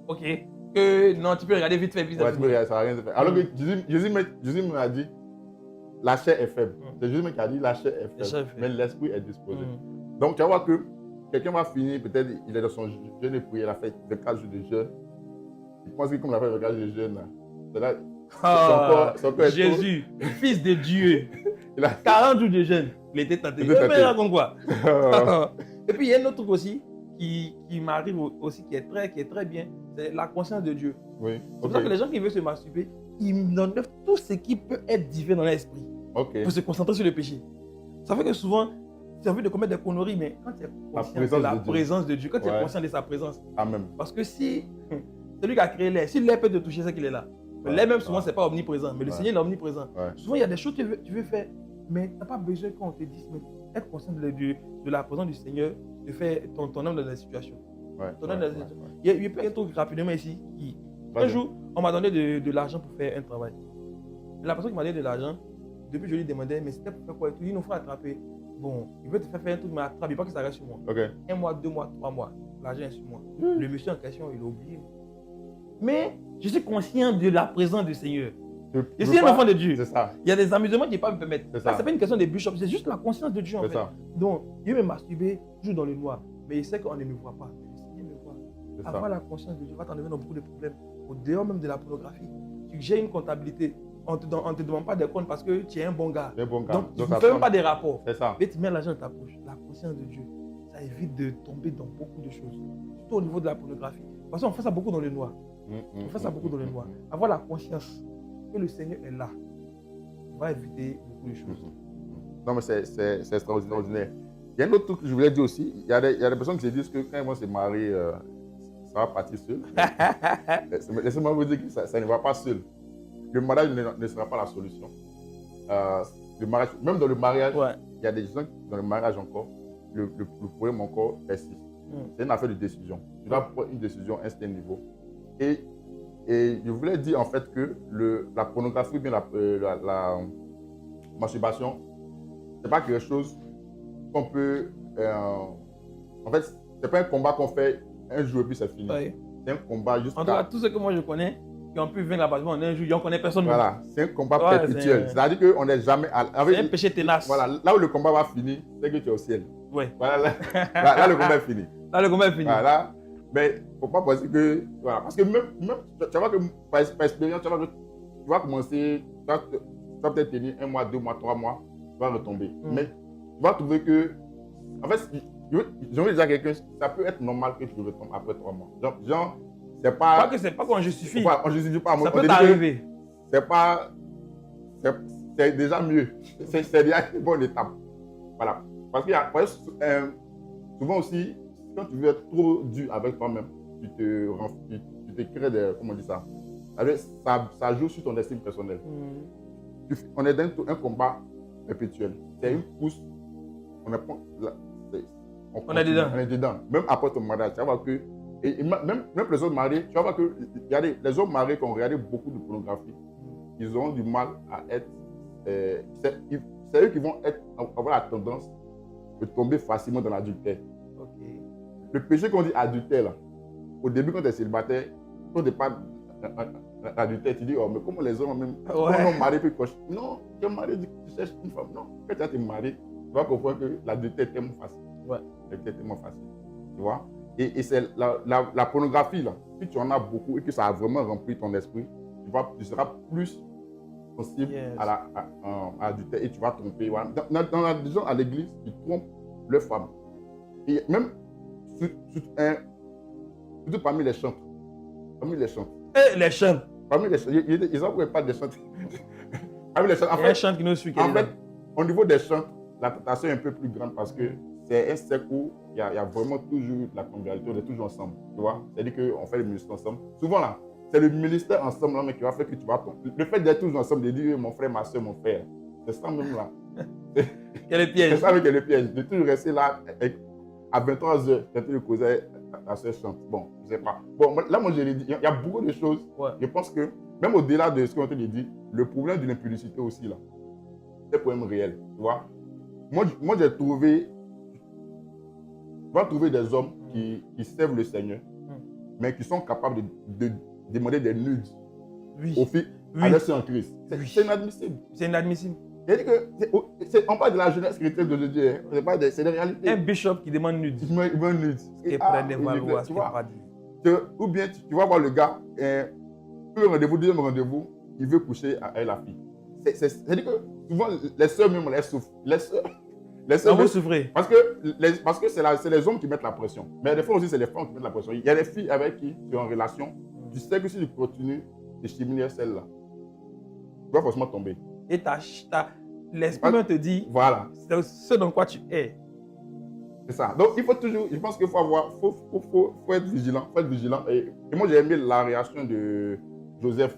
Ok. Que non, tu peux regarder vite fait. Ouais, tu peux regarder, ça n'a rien de faire. Alors que Jésus m'a dit, la chair est faible. C'est Jésus qui a dit, la chair est faible. Mais l'esprit est disposé. Donc, tu vas voir que quelqu'un va finir, peut-être, il est dans son jeûne et prière, il a fait 24 jours de jeûne. Il pense que comme il a fait 24 jours de jeûne, c'est là. Son corps Jésus, Fils de Dieu, il a 40 jours de jeûne, il était tenté. Mais raconte quoi? Et puis il y a un autre truc aussi qui m'arrive aussi, qui est très bien, c'est la conscience de Dieu. Oui. C'est pour ça que les gens qui veulent se masturber, ils enlèvent tout ce qui peut être divin dans l'esprit pour se concentrer sur le péché. Ça fait que souvent, tu as envie de commettre des conneries, mais quand tu es conscient de la présence de Dieu, quand tu es conscient de sa présence. Amen. Parce que si c'est lui qui a créé l'air, si l'air peut te toucher, c'est qu'il est là. L'air même souvent, c'est pas omniprésent, mais le Seigneur est omniprésent. Souvent, il y a des choses que tu veux faire, mais tu n'as pas besoin qu'on te dise, mais être conscient de la présence du Seigneur, de faire ton âme dans la situation. Il y a pas un truc rapidement ici. Un jour, on m'a donné de l'argent pour faire un travail. La personne qui m'a donné de l'argent, depuis je lui demandais, mais c'était pour faire quoi? Il nous faut attraper. Bon, il veut te faire un truc, mais attrape, il veut pas que ça reste sur moi. 1 mois, 2 mois, 3 mois, l'argent est sur moi. Le monsieur en question, il a oublié. Mais je suis conscient de la présence du Seigneur. Je suis un enfant de Dieu. C'est ça. Il y a des amusements qu'il ne peut pas me permettre. Ce n'est pas une question de bishop, c'est juste la conscience de Dieu en fait. Ça. Donc, il veut me masturber, toujours dans le noir. Mais il sait qu'on ne me voit pas. Mais le Seigneur me voit. Avoir la conscience de Dieu va t'enlever dans beaucoup de problèmes. Au dehors même de la pornographie. Tu gères une comptabilité. On ne te demande pas des comptes parce que tu es un bon gars. Donc tu ne fais même pas des rapports. C'est ça. Mais tu mets l'argent dans ta poche. La conscience de Dieu, ça évite de tomber dans beaucoup de choses. Surtout au niveau de la pornographie. Parce qu'on fait ça beaucoup dans le noir. On fait ça beaucoup dans le noir. Avoir la conscience que le Seigneur est là va éviter beaucoup de choses. Non, mais c'est extraordinaire. Il y a un autre truc que je voulais dire aussi. Il y a des personnes qui se disent que quand ils vont se marier, ça va partir seul. Laissez-moi vous dire que ça ne va pas seul. Le mariage ne sera pas la solution. Le mariage, même dans le mariage, il y a des gens dans le mariage encore, le problème encore persiste. C'est une affaire de décision. Tu dois prendre une décision à un certain niveau. Et je voulais dire en fait que la pornographie, bien la masturbation, c'est pas quelque chose qu'on peut. En fait, c'est pas un combat qu'on fait un jour et puis c'est fini. Oui. C'est un combat juste. En tout cas, tous ceux que moi je connais, qui ont pu vaincre la passion en un jour, on ne connaît personne. Voilà, c'est un combat perpétuel. C'est-à-dire qu'on n'est jamais. C'est un péché tenace. Voilà, là où le combat va finir, c'est que tu es au ciel. Oui. Voilà, là, le combat est fini. Là, le combat est fini. Voilà. Mais il ne faut pas penser que. Voilà. Parce que même tu vois que par expérience, tu vas commencer, tu vas peut-être tenir 1 mois, 2 mois, 3 mois, tu vas retomber. Mais tu vas trouver que. En fait, j'ai envie de dire à quelqu'un, ça peut être normal que tu retombes après 3 mois. Genre c'est pas. Pas que c'est pas qu'on justifie. On ne justifie pas. Ça peut t'arriver. C'est pas. C'est déjà mieux. C'est déjà une bonne étape. Voilà. Parce qu'il y a. Souvent aussi, quand tu veux être trop dur avec toi-même, tu te crées des. Comment on dit ça? Ça joue sur ton estime personnelle. On est dans un combat perpétuel. C'est une course. On est dedans. Même après ton mariage, tu vas voir que Et même les hommes mariés, tu vas voir que les hommes mariés qui ont regardé beaucoup de pornographie, ils ont du mal à être... c'est eux qui vont avoir la tendance de tomber facilement dans l'adultère. Okay. Le péché qu'on dit adultère, là, au début, quand tu es célibataire, quand tu n'es pas adultère, tu dis, oh, mais comment les hommes même... Comment un marié peut cocher? Non, tu es marié, tu cherches une femme. Non, quand tu es marié, tu vas comprendre que l'adultère est tellement facile. Ouais. C'est tellement facile. Tu vois? Et c'est la pornographie, là, si tu en as beaucoup et que ça a vraiment rempli ton esprit, tu seras plus sensible à l'adultère et tu vas tromper. Voilà. Dans gens à l'église, ils trompent leurs femmes. Et même surtout parmi les chantres. Parmi les chantres. Les chantres. Parmi les chantres. Ils n'en pas des chantres. Parmi les chantres. En fait, les chantres qui nous suivent. En fait, au niveau des chantres, la tentation est un peu plus grande parce que c'est un cercle où il y a vraiment toujours la convivialité, on est toujours ensemble. Tu vois? C'est-à-dire qu'on fait le ministère ensemble. Souvent là, c'est le ministère ensemble là, mais qui va faire que tu vas tomber. Le fait d'être toujours ensemble, de dire mon frère, ma soeur, mon frère, c'est ça même là. Quel est le piège? C'est ça avec le piège. De toujours rester là à 23h, quand tu causais ta soeur chante. Bon, je sais pas. Bon, là, moi, je l'ai dit, il y a beaucoup de choses. Ouais. Je pense que, même au-delà de ce qu'on t'a dit, le problème de l'impudicité aussi là, c'est un problème réel. Tu vois? Moi j'ai trouvé. Tu vas trouver des hommes qui servent le Seigneur, mais qui sont capables de demander des nudes aux filles à leur sœur en Christ. C'est inadmissible. C'est inadmissible. C'est-à-dire que on parle de la jeunesse chrétienne d'aujourd'hui, c'est des réalités. Un bishop qui demande nudes. Il demande nudes. Ou bien tu vas voir le gars, premier rendez-vous, deuxième rendez-vous, il veut coucher avec la fille. C'est-à-dire que souvent les sœurs même, elles souffrent. Les sœurs vous souffrez. Parce que c'est les hommes qui mettent la pression. Mais des fois aussi, c'est les femmes qui mettent la pression. Il y a des filles avec qui tu es en relation. Tu sais que si tu continues de cheminer celle-là, tu vas forcément tomber. Et l'esprit te dit, voilà, c'est ce dans quoi tu es. C'est ça. Donc, il faut toujours, je pense qu'il faut être vigilant. Faut être vigilant. Et moi, j'ai aimé la réaction de Joseph.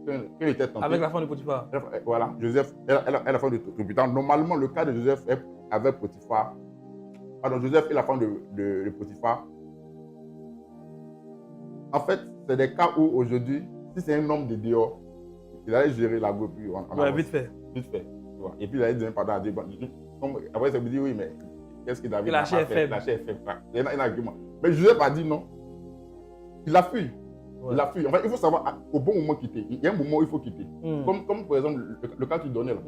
Quand il était tenté. Avec la femme de Potiphar. Voilà, Joseph et la femme de Potiphar. Normalement, le cas de Joseph est avec Potiphar. Pardon, Joseph et la femme de Potiphar. En fait, c'est des cas où aujourd'hui, si c'est un homme de dehors, il allait gérer la groupe. Vite fait. Vite fait. Et puis il allait donner pardon à Dieu. Après, ça me dit oui, mais qu'est-ce qu'il David a fait? La chair est faible. Il y a un argument. Mais Joseph a dit non. Il a fui. Ouais. Il a fui. En fait, il faut savoir au bon moment quitter. Il y a un moment où il faut quitter. Comme par exemple, le cas que tu donnais là.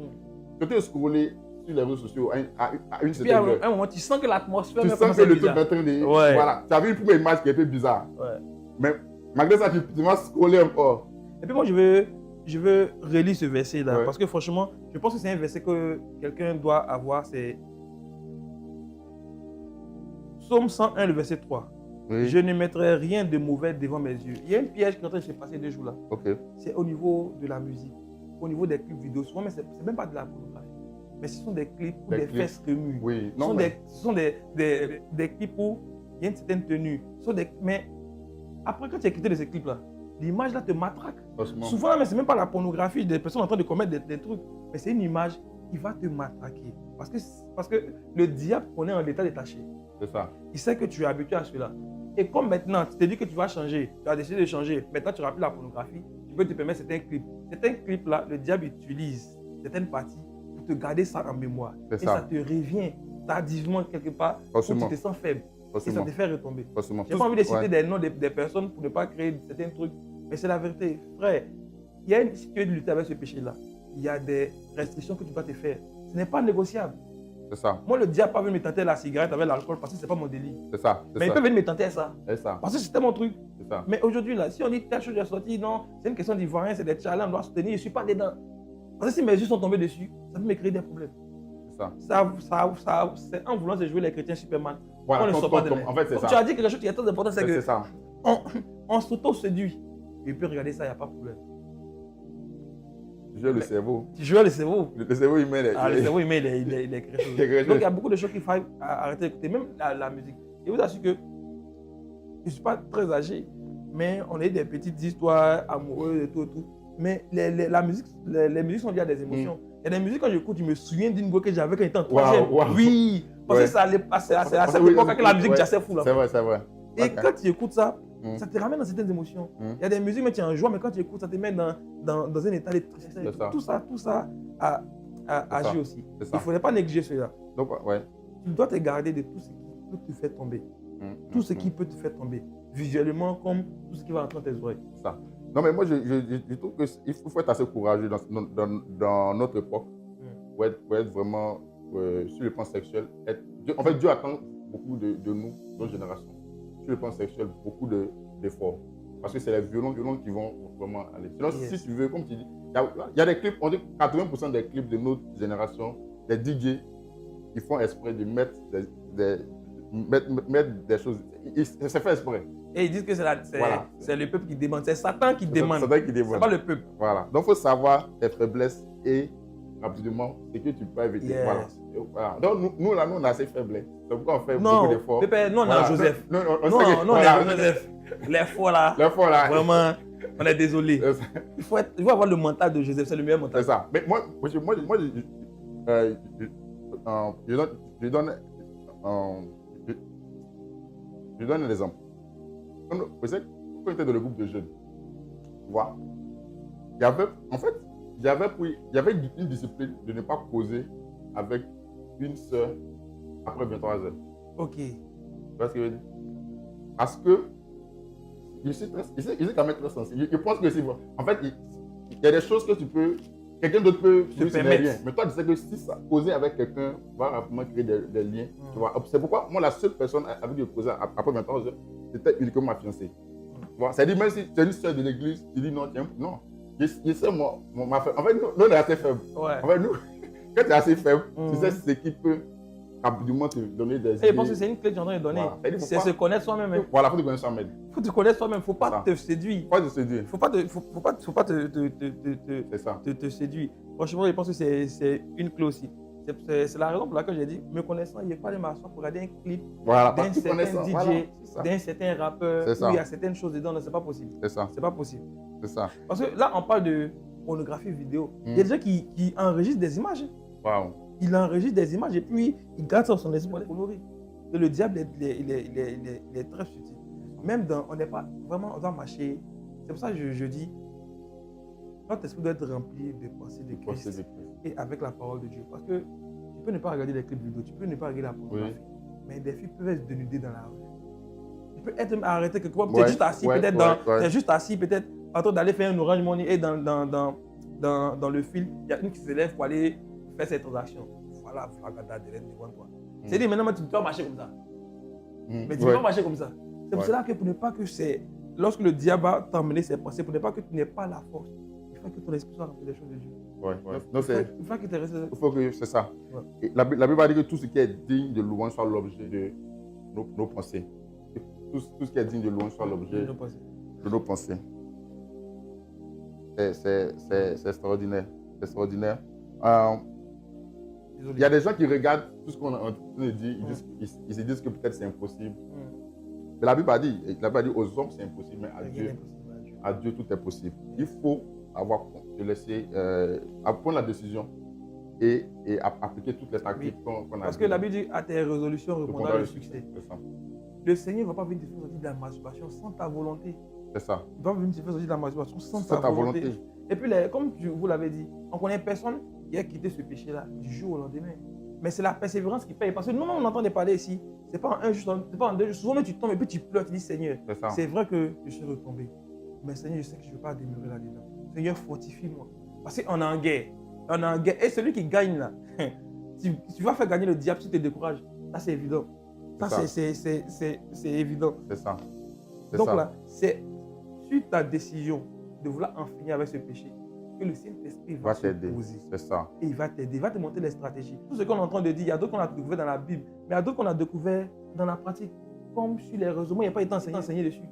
Quand tu es scrollé sur les réseaux sociaux à une certaine heure. À un moment, tu sens que l'atmosphère. Tu sens que le truc est en train de. Ouais. Voilà. Tu as vu une première image qui était bizarre. Ouais. Mais malgré ça, tu vas scroller encore. Et puis moi, je veux relire ce verset-là. Ouais. Parce que franchement, je pense que c'est un verset que quelqu'un doit avoir. C'est Psaume 101, le verset 3. Oui. Je ne mettrai rien de mauvais devant mes yeux. Il y a un piège qui est en train de se passer 2 jours là. Okay. C'est au niveau de la musique, au niveau des clips vidéo. Souvent, mais ce n'est même pas de la pornographie. Mais ce sont des clips où des fesses remuent. Oui. Ce sont des clips où il y a une certaine tenue. Mais après, quand tu as écouté de ces clips-là, l'image là te matraque. Souvent, mais ce n'est même pas la pornographie des personnes en train de commettre des trucs. Mais c'est une image qui va te matraquer. Parce que le diable connaît en état détaché. C'est ça. Il sait que tu es habitué à cela. Et comme maintenant, tu t'es dit que tu vas changer, tu as décidé de changer, maintenant tu n'auras plus la pornographie, tu peux te permettre certains clips. Certains clips-là, le diable utilise certaines parties pour te garder ça en mémoire. Et ça te revient tardivement quelque part, où tu te sens faible. Et ça te fait retomber. Je n'ai pas envie de citer des noms des personnes pour ne pas créer certains trucs, mais c'est la vérité. Frère, si tu veux lutter avec ce péché-là, il y a des restrictions que tu dois te faire. Ce n'est pas négociable. C'est ça. Moi, le diable pas venir me tenter la cigarette avec l'alcool parce que ce n'est pas mon délit. C'est ça. Mais il peut venir me tenter ça. C'est ça. Parce que c'était mon truc. C'est ça. Mais aujourd'hui, là, si on dit telle chose est sortie, non, c'est une question d'ivoirien, c'est des challenges, on doit soutenir, je ne suis pas dedans. Parce que si mes yeux sont tombés dessus, ça peut me créer des problèmes. C'est ça. C'est en voulant se jouer les chrétiens Superman. Voilà, on ne sort pas de en fait, c'est ça. Tu as dit quelque chose qui est très important, c'est que ça. On s'auto-séduit. Et puis regarder ça, il n'y a pas de problème. Tu joues le cerveau. Tu joues le cerveau. Le cerveau humain, le cerveau humain, il est créé. Donc il y a beaucoup de choses qu'il faut arrêter d'écouter, même la musique. Et vous assure que je ne suis pas très âgé, mais on a eu des petites histoires amoureuses et tout. Mais les musiques sont liées à des émotions. Il y a des musiques, quand j'écoute, je me souviens d'une go que j'avais quand j'étais en 3e. Oui, parce que ça allait passer à cette époque que la musique était assez fou. C'est vrai, c'est vrai. Et quand tu écoutes ça, ça te ramène dans certaines émotions. Il y a des musiques, mais tu es en joie, mais quand tu écoutes, ça te met dans un état de tristesse. Tout ça agit aussi. Il ne faudrait pas négliger cela. Donc, tu dois te garder de tout ce qui peut te faire tomber. Tout ce qui peut te faire tomber. Visuellement, comme tout ce qui va entrer dans tes oreilles. Ça. Non, mais moi, je trouve qu'il faut être assez courageux dans notre époque pour être vraiment sur le plan sexuel. En fait, Dieu attend beaucoup de nous, notre génération. Sur le plan sexuel, beaucoup d'efforts. Parce que c'est les violons qui vont vraiment aller. Sinon, si tu veux, comme tu dis, il y a des clips, on dit 80% des clips de notre génération, des DJ, ils font exprès de mettre des choses. C'est fait exprès. Et ils disent que c'est le peuple qui demande. C'est Satan qui demande. C'est Satan qui demande. C'est pas le peuple. Voilà. Donc, il faut savoir tes faiblesses et rapidement ce que tu peux éviter. Voilà. Donc, nous, là, on a assez faibles. C'est pourquoi on fait beaucoup d'efforts. Nous, on a Joseph. Non, on a Joseph. Les faux là. Vraiment, on est désolé. Il faut avoir le mental de Joseph. C'est le meilleur mental. C'est ça. Mais moi je donne un exemple. Quand on était dans le groupe de jeunes, tu vois, il y avait une discipline de ne pas causer avec une sœur après 23 heures. Ok. Tu vois ce que je veux dire? Parce que je suis quand même très sensible. Je pense que c'est bon. En fait, il y a des choses que quelqu'un d'autre peut te permettre. Mais toi, tu sais que si ça causer avec quelqu'un va rapidement créer des liens. Tu vois? C'est pourquoi moi, la seule personne avec qui je causais après 23 heures, c'était uniquement ma fiancée. Tu vois? C'est-à-dire, même si tu es une sœur de l'église, tu dis non, tiens, non. Je sais, ma faible. En fait, nous, on est assez faibles. Ouais. En fait, nous, quand tu es assez faible, tu sais ce qui peut rapidement te donner des idées. Et je pense que c'est une clé que j'ai en train de donner. Voilà. C'est se connaître soi-même. Voilà, il faut te connaître soi-même. Il faut te connaître soi-même. Il ne faut pas te séduire. Faut pas te séduire. Faut pas te séduire. Franchement, je pense que c'est une clé aussi. C'est la raison pour laquelle j'ai dit, me connaissant, il n'y a pas de m'asseoir pour regarder un clip d'un certain DJ, d'un certain rappeur, où il y a certaines choses dedans. C'est pas possible. C'est ça. C'est pas possible. C'est ça. Parce que là, on parle de pornographie vidéo. Il y a des gens qui enregistrent des images. Wow. Il enregistre des images et puis il garde ça sur son esprit pour les colorer. Et le diable il est très subtil. Même on n'est pas vraiment, on doit marcher. C'est pour ça que je dis, notre esprit doit être rempli de pensées de Christ et avec la parole de Dieu. Parce que tu peux ne pas regarder les clips vidéo, tu peux ne pas regarder la pornographie, mais des filles peuvent être dénudées dans la rue. Tu peux être arrêté quelque part, tu es juste assis peut-être juste assis peut-être en train d'aller faire un Orange Money et dans le fil, il y a une qui se lève pour aller faire cette transaction. Voilà, Flagada devant toi. C'est-à-dire maintenant tu dois marcher comme ça. Mais tu ne peux pas marcher comme ça. C'est pour cela que pour ne pas que lorsque le diable va t'emmener ses pensées, pour ne pas que tu n'aies pas la force, il faut que ton esprit soit rempli des choses de Dieu. Il faut que tu restes. Il faut que c'est ça. Et la Bible a dit que tout ce qui est digne de louange soit l'objet de nos pensées. Tout ce qui est digne de louange soit l'objet de nos pensées. C'est extraordinaire. C'est extraordinaire. Il y a des gens qui regardent tout ce qu'on a dit, ils se disent que peut-être c'est impossible. Mais la Bible a dit aux hommes c'est impossible, mais à Dieu tout est possible. Il faut se laisser prendre la décision et appliquer toutes les tactiques qu'on a. Parce que la Bible dit à tes résolutions répondra le succès. Le Seigneur ne va pas venir te faire sortir de la masturbation sans ta volonté. C'est ça. Il va venir te faire sortir de la masturbation sans ta volonté. Et puis, comme vous l'avez dit, on connaît personne qui a quitté ce péché-là du jour au lendemain. Mais c'est la persévérance qui paye. Parce que nous, on entend parler ici. Ce n'est pas en un jour, ce n'est pas en deux jours. Souvent, même tu tombes et puis tu pleures, tu dis Seigneur, c'est vrai que je suis retombé. Mais Seigneur, je sais que je ne veux pas demeurer là-dedans. Seigneur, fortifie-moi. Parce qu'on est en guerre. On est en guerre. Et celui qui gagne là, tu vas faire gagner le diable si tu te décourages. Ça, c'est évident. Ça, c'est évident. C'est ça. Donc là, c'est sur ta décision de vouloir en finir avec ce péché que le Saint-Esprit va t'aider. C'est ça. Et il va t'aider, il va te montrer les stratégies. Tout ce qu'on est en train de dire, il y a d'autres qu'on a découvert dans la Bible, mais il y a d'autres qu'on a découvert dans la pratique, comme sur les réseaux. Moi, il n'y a pas été enseigné dessus.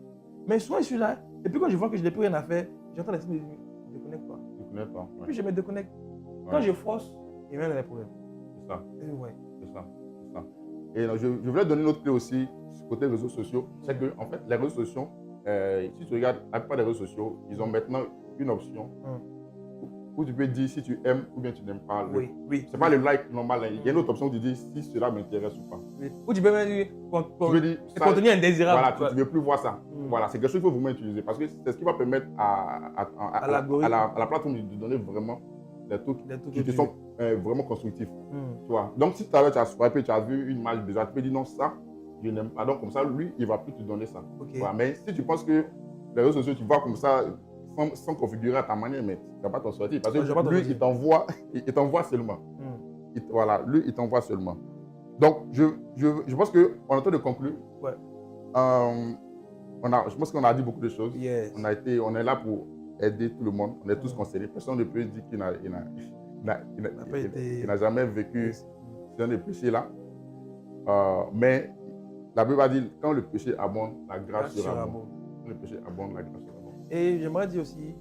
Mais souvent, je suis là, et puis quand je vois que je n'ai plus rien à faire, j'entends les signes de dire, je ne déconnecte pas. Ouais. Puis je me déconnecte. Quand je force, il y a même des problèmes. C'est ça. C'est ça. Et je voulais donner une autre clé aussi, côté réseaux sociaux. C'est que, en fait, les réseaux sociaux, si tu regardes la plupart des réseaux sociaux, ils ont maintenant une option où où tu peux dire si tu aimes ou bien tu n'aimes pas. Oui. C'est pas le like normal. Il y a une autre option où tu dis si cela m'intéresse ou pas. Oui. Ou tu peux même dire contenu indésirable. Voilà, tu ne veux plus voir ça. Voilà, c'est quelque chose qu'il faut vraiment utiliser parce que c'est ce qui va permettre à la plateforme de donner vraiment des trucs qui sont vraiment constructifs. Tu vois? Donc, si tu as swipé, tu as vu une image déjà, tu peux dire non, ça, je n'aime pas. Donc, comme ça, lui, il ne va plus te donner ça. Voilà. Mais si tu penses que les réseaux sociaux, tu vois comme ça, sans configurer à ta manière, mais tu ne vas pas t'en sortir. Parce que lui, il t'envoie seulement. Voilà, lui, il t'envoie seulement. Donc, je pense qu'on est en train de conclure. Ouais. Je pense qu'on a dit beaucoup de choses. Yes. On est là pour aider tout le monde. On est tous concernés. Personne ne peut dire qu'il n'a jamais vécu ce genre de péché-là. Mais la Bible a dit quand le péché abonde, la grâce sera abonde. Quand le péché abonde, la grâce sera abonde. Et j'aimerais dire aussi,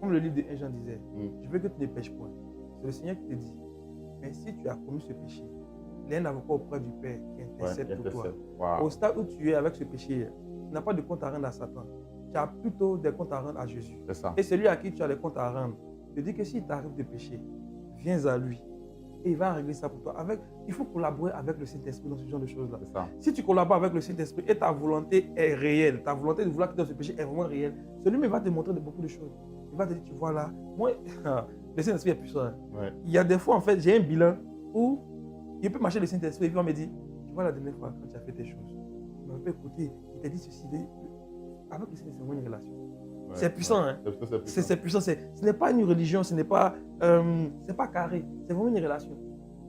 comme le livre de 1 Jean disait, je veux que tu ne pêches point. C'est le Seigneur qui te dit. Mais si tu as commis ce péché, il y a un avocat auprès du Père qui intercède pour toi. Wow. Au stade où tu es avec ce péché, tu n'as pas de compte à rendre à Satan. Tu as plutôt des comptes à rendre à Jésus. Et celui à qui tu as des comptes à rendre, te dit que s'il t'arrive de pécher, viens à lui. Et il va régler ça pour toi. Il faut collaborer avec le Saint-Esprit dans ce genre de choses-là. Si tu collabores avec le Saint-Esprit et ta volonté est réelle, ta volonté de vouloir quitter ce péché est vraiment réelle, celui-là va te montrer beaucoup de choses. Il va te dire, tu vois là, moi, le Saint-Esprit est puissant. Ouais. Il y a des fois, en fait, j'ai un bilan où il peut marcher le Saint-Esprit et puis on me dit, tu vois la dernière fois quand tu as fait tes choses, il m'a fait écouter, il t'a dit ceci, avec le Saint-Esprit, c'est vraiment une relation. Ouais, c'est puissant, hein. C'est puissant. Ce n'est pas une religion, ce n'est pas carré. C'est vraiment une relation.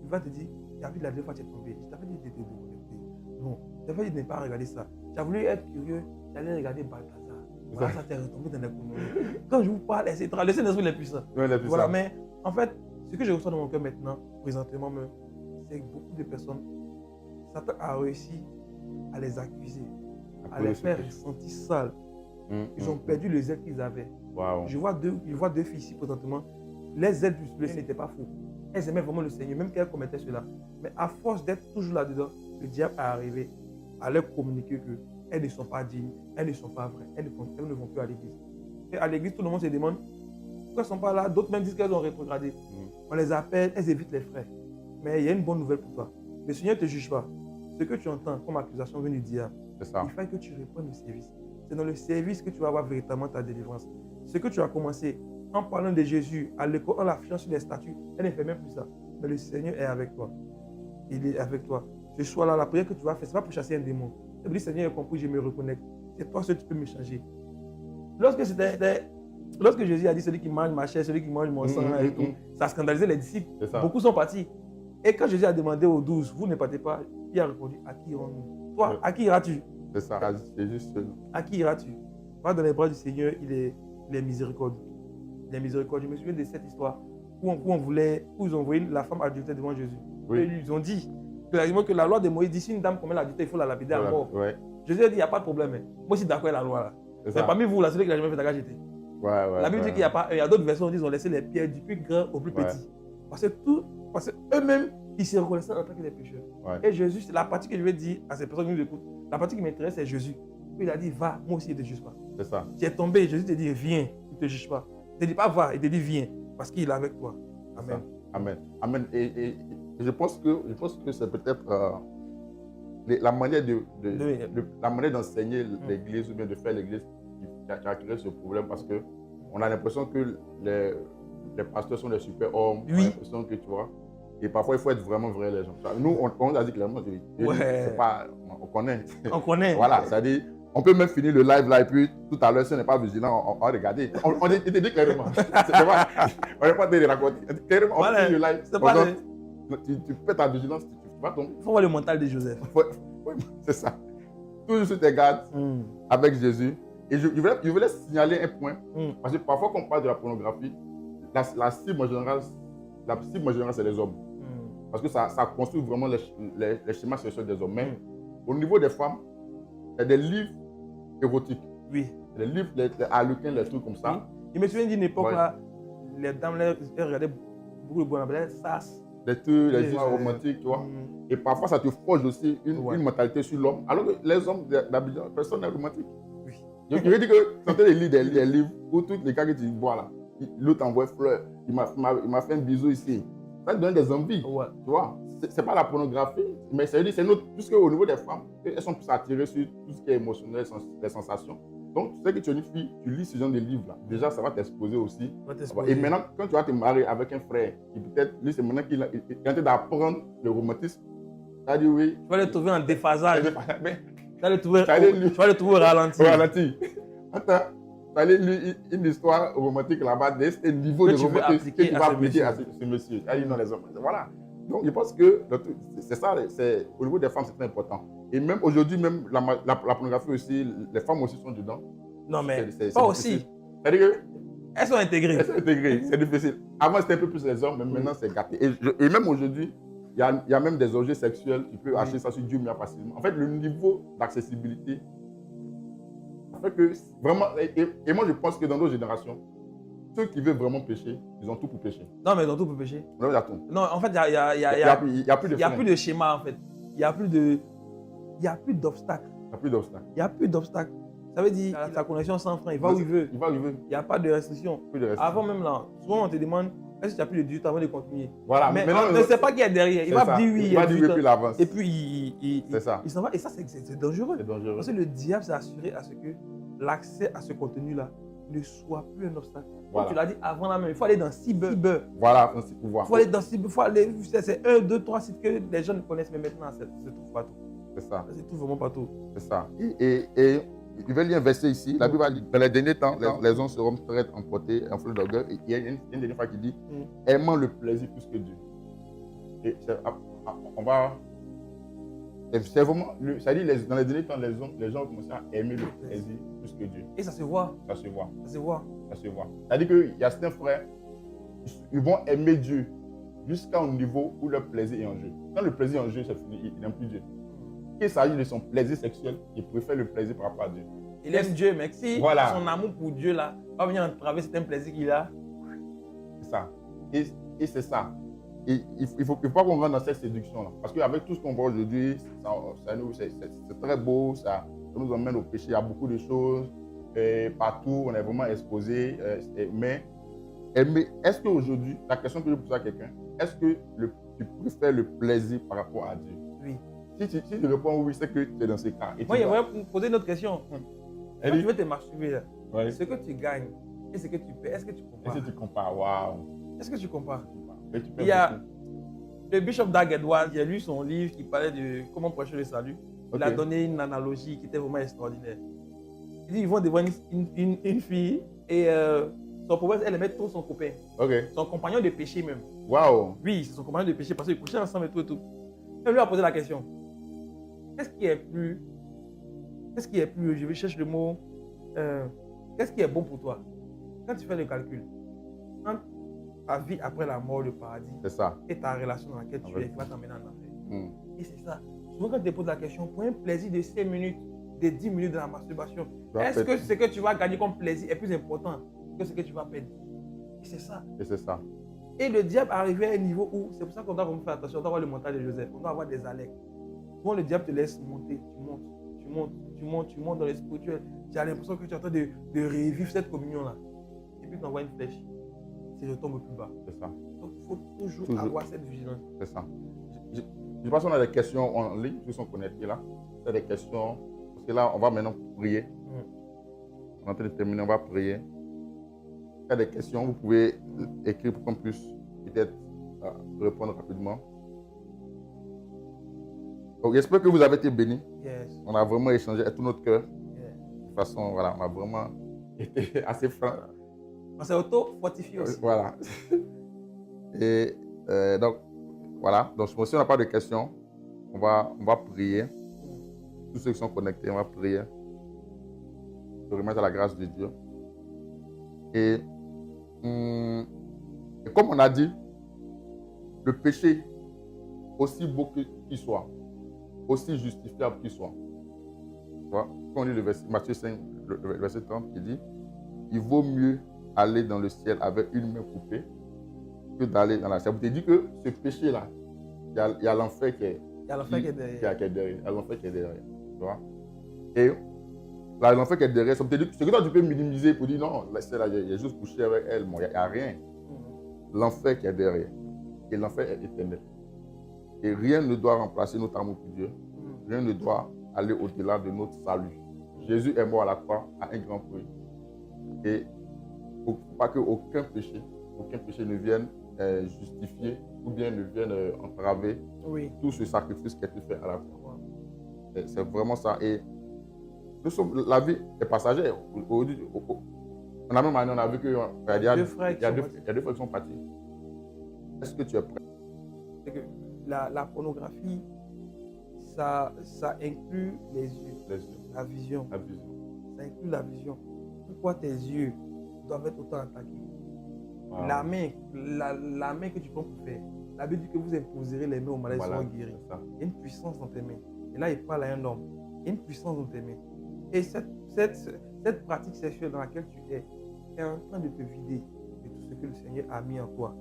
Il va te dire, tu as vu la dernière fois tu es tombé. Je t'avais dit de te déconnecter. Non, je t'avais dit de ne pas regarder ça. Tu as voulu être curieux, tu allais regarder Balthazar. Voilà, ça t'est retombé dans la communauté. Quand je vous parle, etc. Le Saint-Esprit est puissant. Voilà, mais en fait, ce que je ressens dans mon cœur maintenant, présentement même, c'est que beaucoup de personnes, Satan a réussi à les accuser, à les faire ressentir sales. Ils ont perdu le zèle qu'ils avaient. Wow. Je vois deux filles ici présentement. Les ailes du blessé n'étaient pas faux. Elles aimaient vraiment le Seigneur, même qu'elles commettaient cela. Mais à force d'être toujours là-dedans, le diable est arrivé à leur communiquer qu'elles ne sont pas dignes, elles ne sont pas vraies, elles ne vont plus à l'église. Et à l'église, tout le monde se demande pourquoi elles ne sont pas là. D'autres même disent qu'elles ont rétrogradé. On les appelle, elles évitent les frères. Mais il y a une bonne nouvelle pour toi. Le Seigneur ne te juge pas. Ce que tu entends comme accusation vient du diable, il faut que tu reprennes le service. C'est dans le service que tu vas avoir véritablement ta délivrance. Ce que tu as commencé en parlant de Jésus à l'école, en l'affichant sur les statues, elle ne fait même plus ça. Mais le Seigneur est avec toi. Il est avec toi. Ce soir-là, la prière que tu vas faire, ce n'est pas pour chasser un démon. Tu dis, Seigneur, j'ai compris, je me reconnecte. C'est toi seul qui peux me changer. Lorsque Jésus a dit, celui qui mange ma chair, celui qui mange mon sang, et tout, ça a scandalisé les disciples. Beaucoup sont partis. Et quand Jésus a demandé aux 12, vous ne partez pas, il a répondu, à qui irons-nous? Toi, à qui iras-tu? C'est ça, c'est juste seul. À qui iras-tu? Va dans les bras du Seigneur, il est miséricorde. Il est miséricorde. Je me souviens de cette histoire où ils ont envoyé la femme adultère devant Jésus. Oui. Et ils ont dit clairement que la loi de Moïse dit si une dame commet l'adultère, il faut la lapider à mort. Ouais. Jésus a dit il n'y a pas de problème. Moi, je suis d'accord avec la loi. C'est parmi vous, celui qui n'a jamais fait ta jeter. La Bible dit qu'il n'y a pas. Il y a d'autres versions où ils ont laissé les pierres du plus grand au plus petit. Parce qu'eux-mêmes, ils se reconnaissaient en tant que des pécheurs. Et Jésus, c'est la partie que je vais dire à ces personnes qui nous écoutent. La partie qui m'intéresse, c'est Jésus. Puis il a dit, va, moi aussi, il ne te juge pas. C'est ça. Tu es tombé, Jésus te dit, viens, il ne te juge pas. Il ne te dit pas, va, il te dit, viens, parce qu'il est avec toi. Amen. Amen. Amen. Et je pense que c'est peut-être la manière d'enseigner l'église ou bien de faire l'église qui a créé ce problème parce qu'on a l'impression que les pasteurs sont des super hommes. Oui. On a l'impression que tu vois. Et parfois, il faut être vraiment vrai, les gens. Nous, on a dit clairement, c'est pas, on connaît. On connaît. Voilà, c'est-à-dire, on peut même finir le live là, et puis tout à l'heure, si on n'est pas vigilant, on va regarder. On te dit clairement. On n'est pas de raconter. Clairement, on finit le live. Tu fais ta vigilance, tu vas tomber. Il faut voir le mental de Joseph. C'est ça. Toujours sur tes gardes avec Jésus. Et je voulais signaler un point. Parce que parfois, quand on parle de la pornographie, la cible en général, c'est les hommes. Parce que ça construit vraiment les schémas sexuels des hommes. Mais au niveau des femmes, il y a des livres érotiques. Oui. Les livres, les harlequins, les trucs comme ça. Oui. Je me souviens d'une époque là, les dames elles regardaient beaucoup de bonnes sas. Les trucs, les histoires romantiques, tu vois. Et parfois, ça te forge aussi une mentalité sur l'homme. Alors que les hommes d'Abidjan, personne n'est romantique. Oui. Je veux dire que quand tu lis des livres où tous les cas que tu vois là, l'autre envoie fleurs, il m'a fait un bisou ici. Ça te donne des envies, tu vois. C'est pas la pornographie, mais c'est notre, puisque au niveau des femmes, elles sont plus attirées sur tout ce qui est émotionnel, les sensations. Donc, tu sais que tu es une fille, tu lis ce genre de livre-là. Déjà, ça va t'exposer aussi. Et maintenant, quand tu vas te marier avec un frère, qui peut-être, lui, c'est maintenant qu'il est en train d'apprendre le romantisme, tu as dit oui. Tu vas le trouver en déphasage. Tu vas le trouver au ralenti. Au ralenti. Attends, tu allais lire une histoire romantique là-bas, un niveau de romantisme que tu vas appliquer à ce monsieur. Tu as dit non, les hommes. Voilà. Donc, je pense que c'est ça, au niveau des femmes, c'est très important. Et même aujourd'hui, même la pornographie aussi, les femmes aussi sont dedans. Non, mais pas aussi. C'est-à-dire que elles sont intégrées. Elles sont intégrées, c'est difficile. Avant, c'était un peu plus les hommes, mais maintenant, c'est gâté. Et même aujourd'hui, il y a même des objets sexuels, tu peux acheter ça sur Jumia facilement. En fait, le niveau d'accessibilité fait que vraiment, et moi, je pense que dans nos générations, ceux qui veulent vraiment pécher, ils ont tout pour pécher. Non, mais ils ont tout pour pécher. Non, il y a tout. Non, en fait, il n'y a plus de schéma, en fait. Il n'y a plus d'obstacles. Il n'y a plus d'obstacles. Il n'y a plus d'obstacles. Ça veut dire sa connexion sans frein, il va où il veut. Il va où il veut. Il n'y a pas de restriction. Avant même là, souvent on te demande est-ce que tu n'as plus de 18 avant de continuer. Voilà. Mais on ne sait pas qui est derrière. Il va dire oui. Il va dire oui, puis il avance. Et puis il s'en va. Et ça, c'est dangereux. C'est dangereux. Parce que le diable s'est assuré à ce que l'accès à ce contenu-là ne soit plus un obstacle. Voilà. Comme tu l'as dit avant la même, il faut aller dans cyber. Voilà, dans pouvoir. Il faut aller dans cyber. C'est 1, 2, 3 sites que les gens ne connaissent, mais maintenant, c'est tout partout. C'est ça. C'est tout vraiment partout. C'est ça. Et je vais lire un verset ici. La Bible dit dans les derniers temps, les hommes seront très emportés en fleur d'orgueil. Et il y a une dernière fois qui dit aimant le plaisir plus que Dieu. Et on va. C'est vraiment. Ça dit dans les derniers temps, les gens ont commencé à aimer le plaisir plus que Dieu. Et ça se voit. Ça se voit. Ça se voit. Ça se voit. C'est-à-dire qu'il y a certains frères, ils vont aimer Dieu jusqu'à un niveau où leur plaisir est en jeu. Quand le plaisir est en jeu, c'est fini, il n'aime plus Dieu. Qu'il s'agit de son plaisir sexuel, il préfère le plaisir par rapport à Dieu. Il aime Dieu, mais si voilà. Son amour pour Dieu là va venir entraver certains plaisirs qu'il a. C'est ça. Et c'est ça. Et il faut pas qu'on rentre dans cette séduction-là. Parce qu'avec tout ce qu'on voit aujourd'hui, c'est très beau, ça nous emmène au péché. Il y a beaucoup de choses. Partout, on est vraiment exposé. Mais est-ce qu'aujourd'hui, la question que je pose à quelqu'un, est-ce que tu préfères le plaisir par rapport à Dieu? Oui. Si tu réponds oui, c'est que tu es dans ces cas. Moi, j'aimerais poser une autre question. Quand tu veux te masturber, là, ouais. Ce que tu gagnes et ce que tu paies, est-ce que tu compares? Est-ce que tu compares? Waouh. Est-ce que tu compares? Il y a le Bishop Dag Edwards, il a lu son livre qui parlait de comment prêcher le salut. Il a donné une analogie qui était vraiment extraordinaire. Il dit ils vont devant une fille et son problème, elle aimait trop son copain. Son compagnon de péché même. Waouh. Oui, c'est son compagnon de péché parce qu'ils couchaient ensemble et tout et tout. Elle lui a posé la question. Qu'est-ce qui est plus, je vais chercher le mot, qu'est-ce qui est bon pour toi? Quand tu fais le calcul, quand ta vie après la mort, le paradis, c'est ça. Et ta relation dans laquelle tu es, qui va t'emmener en enfer. Et c'est ça. Souvent quand tu te poses la question, pour un plaisir de 5 minutes, de 10 minutes de la masturbation, est-ce que ce que tu vas gagner comme plaisir est plus important que ce que tu vas perdre? Et c'est ça. Et c'est ça. Et le diable arrivé à un niveau où, c'est pour ça qu'on doit vraiment faire attention, on doit avoir le mental de Joseph, on doit avoir des alertes. Souvent le diable te laisse monter, tu montes dans le spirituel, tu as l'impression que tu es en train de revivre cette communion-là. Et puis tu envoies une flèche, tu retombes plus bas. C'est ça. Donc il faut toujours avoir cette vigilance. C'est ça. Je pense qu'on a des questions en ligne, qui sont connectés là. C'est des questions, parce que là on va maintenant prier. On est en train de terminer, on va prier. Il y a des questions, vous pouvez écrire pour qu'on puisse peut-être répondre rapidement. Donc, j'espère que vous avez été bénis. Yes. On a vraiment échangé avec tout notre cœur. Yeah. De toute façon, voilà, on a vraiment été assez franc. On s'est auto-fortifié aussi. Voilà. Et donc, voilà. Donc, si on n'a pas de questions, on va prier. Tous ceux qui sont connectés, on va prier. Se remettre à la grâce de Dieu. Et comme on a dit, le péché, aussi beau qu'il soit, aussi justifiable qu'il soit. Quand on lit le verset, Matthieu 5, le verset 30, qui dit il vaut mieux aller dans le ciel avec une main coupée que d'aller dans la terre. Vous te dit que ce péché-là, il y a l'enfer qui est derrière. Il y a l'enfer qui est derrière. Tu vois? Et l'enfant qui est derrière, ce que toi tu peux minimiser pour dire non, c'est là, j'ai juste couché avec elle, il n'y a rien. L'enfer qui est derrière, et l'enfer est éternel. Et rien ne doit remplacer notre amour pour Dieu. Rien ne doit aller au-delà de notre salut. Jésus est mort à la croix à un grand prix. Et il ne faut pas qu'aucun péché ne vienne justifier ou bien ne vienne entraver tout ce sacrifice qui a été fait à la croix. C'est vraiment ça. Et la vie est passagère. On a même année, on a vu qu'il y a deux frères qui sont partis. Est-ce que tu es prêt? C'est que la pornographie, ça inclut les yeux, la vision. Ça inclut la vision. Pourquoi tes yeux doivent être autant attaqués? Wow. La main que tu prends pour faire, la Bible dit que vous imposerez les mains aux malades, ils seront guéris. Il y a une puissance dans tes mains. Et là, il parle à un homme. Il y a une puissance dans tes mains. Et cette pratique sexuelle dans laquelle tu es en train de te vider de tout ce que le Seigneur a mis en toi.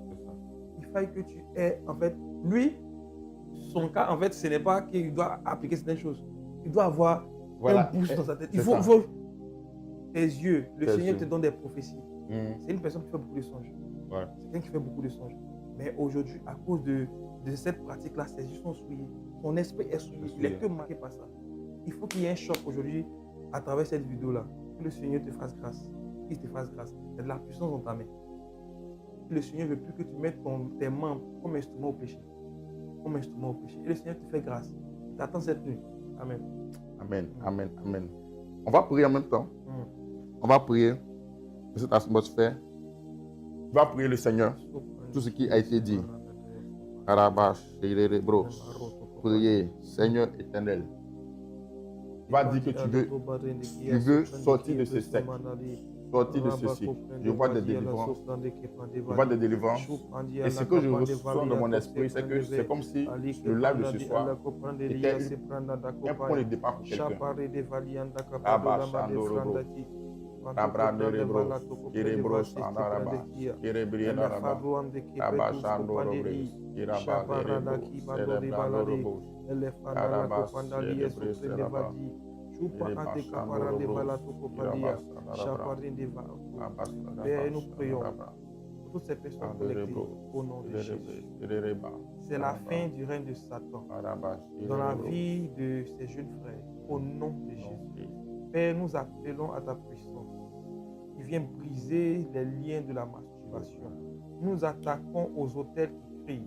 Il faille que tu aies, en fait, lui, son cas, en fait, ce n'est pas qu'il doit appliquer certaines choses. Il doit avoir un boost dans sa tête. Il faut tes yeux. Le Seigneur te donne des prophéties. C'est une personne qui fait beaucoup de songes. C'est quelqu'un qui fait beaucoup de songes. Mais aujourd'hui, à cause de cette pratique-là, ses yeux sont souillés. Son esprit est souillé. Il n'est que marqué par ça. Il faut qu'il y ait un choc aujourd'hui à travers cette vidéo-là. Que le Seigneur te fasse grâce. Qu'il te fasse grâce. Il y a de la puissance dans ta main. Le Seigneur ne veut plus que tu mettes tes mains comme instrument au péché. Comme instrument au péché. Et le Seigneur te fait grâce. Il t'attend cette nuit. Amen. Amen. Amen. Amen. On va prier en même temps. On va prier de cette atmosphère. On va prier le Seigneur. Tout ce qui a été dit. Priez, Seigneur éternel. Tu vas dire que tu veux sortir de ce secte. Sortir de ceci. Je vois des délivrances. Je vois des délivrances. Et ce que je ressens dans mon esprit, c'est que c'est comme si le live de ce soir était un point de départ pour quelqu'un. Père, nous prions pour toutes ces personnes connectées au nom de Jésus. C'est la fin du règne de Satan dans la vie de ces jeunes frères au nom de Jésus. Père, nous appelons à ta puissance qui vient briser les liens de la masturbation. Nous attaquons aux autels qui crient,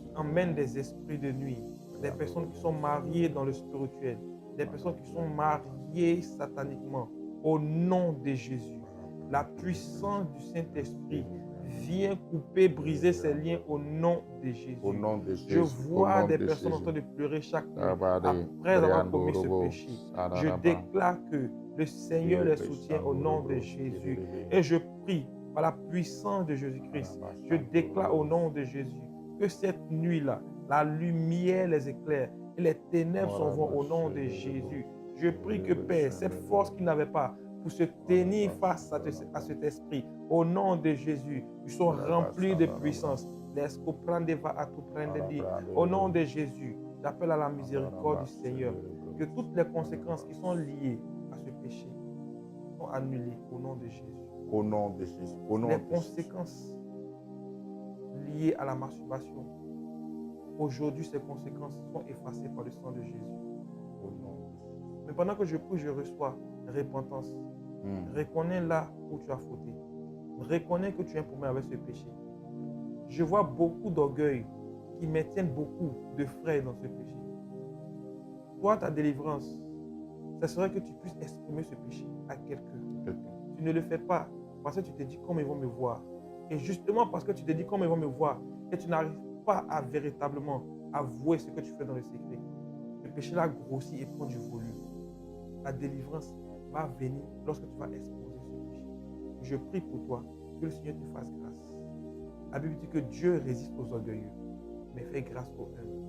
qui emmènent des esprits de nuit, des personnes qui sont mariées dans le spirituel, des personnes qui sont mariées sataniquement. Au nom de Jésus, la puissance du Saint-Esprit vient couper, briser ces liens au nom de Jésus. Au nom de Jésus. Je vois des personnes en train de pleurer chaque nuit après avoir commis ce péché. Je déclare que le Seigneur les soutient au nom de Jésus. Et je prie par la puissance de Jésus-Christ. Je déclare au nom de Jésus que cette nuit-là, la lumière les éclaire et les ténèbres s'en vont au nom de Jésus. Je prie que Père, cette force qu'ils n'avaient pas pour se tenir face à cet esprit, au nom de Jésus, ils sont remplis de puissance. Au nom de Jésus, j'appelle à la miséricorde du Seigneur, que toutes les conséquences qui sont liées à ce péché sont annulées au nom de Jésus. Au nom de Jésus. Les conséquences liées à la masturbation, aujourd'hui, ces conséquences sont effacées par le sang de Jésus. Mais pendant que je prie, je reçois repentance. Reconnais là où tu as fauté. Reconnais que tu es un problème avec ce péché. Je vois beaucoup d'orgueil qui maintiennent beaucoup de frais dans ce péché. Toi, ta délivrance, ce serait que tu puisses exprimer ce péché à quelqu'un. Tu ne le fais pas parce que tu te dis comment ils vont me voir. Et justement parce que tu te dis comment ils vont me voir et tu n'arrives pas à véritablement avouer ce que tu fais dans le secret. Le péché-là grossit et prend du volume. La délivrance va venir lorsque tu vas exposer ce péché. Je prie pour toi que le Seigneur te fasse grâce. La Bible dit que Dieu résiste aux orgueilleux, mais fait grâce aux humbles.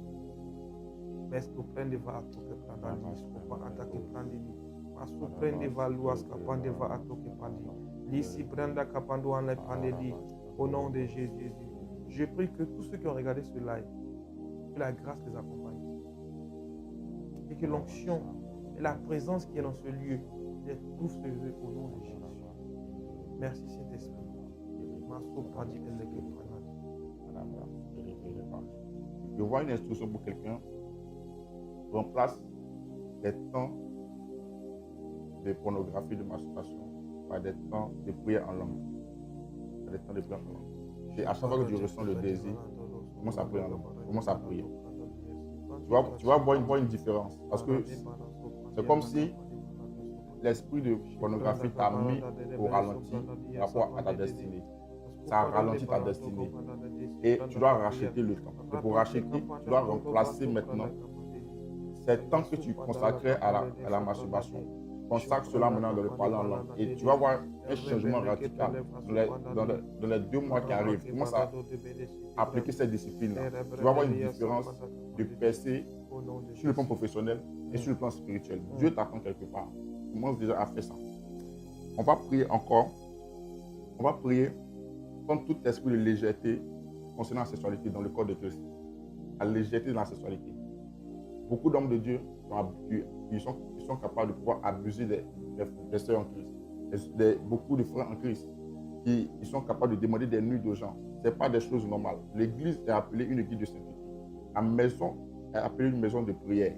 Mais ce que prenne va à tout que prendre, ce qu'on va attaquer prendre, parce que prenne va louas capande va à tout que prendre. L'ici prendre capando en les prendre. Au nom de Jésus, je prie que tous ceux qui ont regardé ce live, que la grâce les accompagne et que l'onction et la présence qui est dans ce lieu Seigneur, trouve ce jeu au nom de Jésus. Merci Saint-Esprit. Je vois une instruction pour quelqu'un. Remplace les temps de pornographie, de masturbation par des temps de prière en langue. Par des temps de prière en langue. Et à chaque fois que tu ressens le désir, commence à prier en langue. Commence à prier. Tu vas voir une différence. Parce que c'est comme si l'esprit de pornographie t'a mis au ralenti par rapport à ta destinée. Ça ralentit ta destinée. Et tu dois racheter le temps. Et pour racheter, tu dois remplacer maintenant ces temps que tu consacrais à la masturbation. Consacre cela maintenant dans le parler en langue. Et tu vas voir un changement radical dans les 2 mois qui arrivent. Commence à appliquer cette discipline-là. Tu vas voir une différence de percée sur le plan professionnel et sur le plan spirituel. Dieu t'attend quelque part. Commence déjà à faire ça. On va prier encore. On va prier contre tout esprit de légèreté concernant la sexualité dans le corps de Christ. La légèreté dans la sexualité. Beaucoup d'hommes de Dieu sont capables de pouvoir abuser des sœurs en Christ. Beaucoup de frères en Christ qui sont capables de demander des nuits de gens. Ce n'est pas des choses normales. L'église est appelée une église de sainteté. La maison est appelée une maison de prière.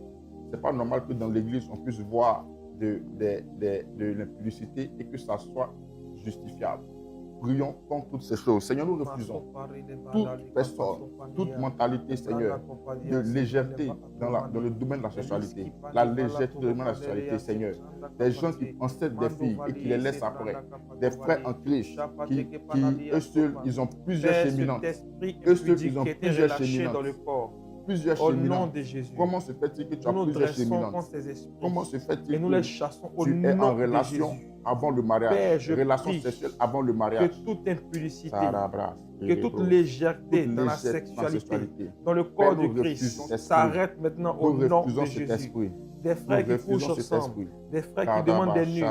Ce n'est pas normal que dans l'église, on puisse voir de l'impudicité et que ça soit justifiable. Prions contre toutes ces choses. Seigneur, nous refusons toute personne, toute mentalité, Seigneur, de légèreté dans le domaine de la sexualité. La légèreté dans le domaine de la sexualité, Seigneur. Des gens qui enceintent des filles et qui les laissent après. Des frères en Christ qui eux seuls, ils ont plusieurs cheminantes. Eux seuls, ils ont plusieurs cheminantes. Plusieurs cheminantes. Au nom de Jésus. Comment se fait-il que tu as plusieurs cheminantes? Comment se fait-il que nous les chassons au tu es nom en relation de Jésus. Avant le mariage, Père, relation sexuelle avant le mariage. Que toute impudicité, que toute légèreté dans la sexualité, dans le corps de Christ, s'arrête maintenant au nom de Jésus. Des frères qui couchent ensemble, des frères qui demandent des nuits,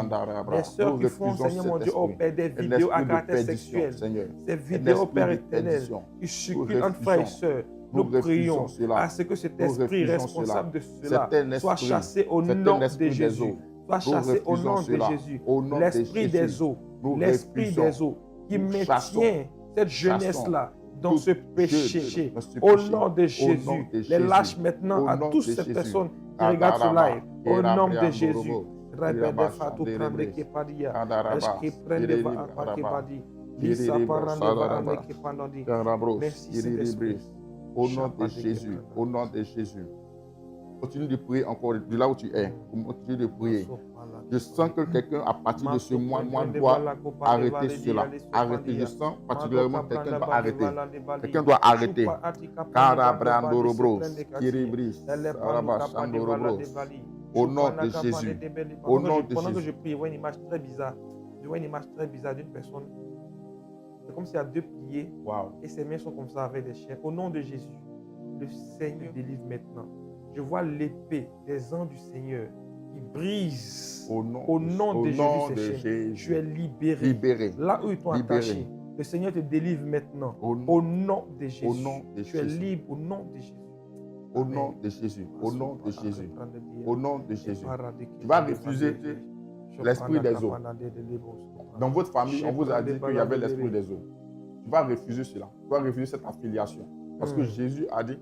des sœurs qui font, Seigneur mon Dieu, des vidéos à caractère sexuel, ces vidéos, Père éternel, qui circulent entre frères et sœurs. Nous prions à ce que cet esprit responsable de cela soit chassé au nom de Jésus. Soit chassé au nom de Jésus. L'esprit des eaux, l'esprit des eaux qui maintient cette jeunesse-là dans ce péché. Au nom de Jésus, les lâche maintenant à toutes ces personnes qui regardent ce live. Au nom de Jésus. Merci Saint-Esprit. Au nom de Jésus, au nom de Jésus. Continue de prier encore de là où tu es. Continue de prier. Je sens que quelqu'un, à partir de ce mois, doit arrêter cela. Arrêter. Je sens particulièrement que quelqu'un doit arrêter. Quelqu'un doit arrêter. Au nom de Jésus. Au nom de Jésus. Pendant que je prie, je vois une image très bizarre. Je vois une image très bizarre d'une personne. C'est comme s'il y a 2 pieds. Wow. Et ses mains sont comme ça avec des chaînes. Au nom de Jésus, le Seigneur délivre maintenant. Je vois l'épée des anges du Seigneur qui brise au nom de Jésus. Tu es libéré. Là où ils t'ont attaché, le Seigneur te délivre maintenant. Au nom de Jésus. Tu es libre au nom de Jésus. Au nom de Jésus. Au nom de Jésus. Au nom de Jésus. Tu vas refuser l'esprit des eaux. Dans votre famille, on vous a dit qu'il y avait l'esprit des eaux. Tu vas refuser cela. Tu vas refuser cette affiliation. Parce que Jésus a dit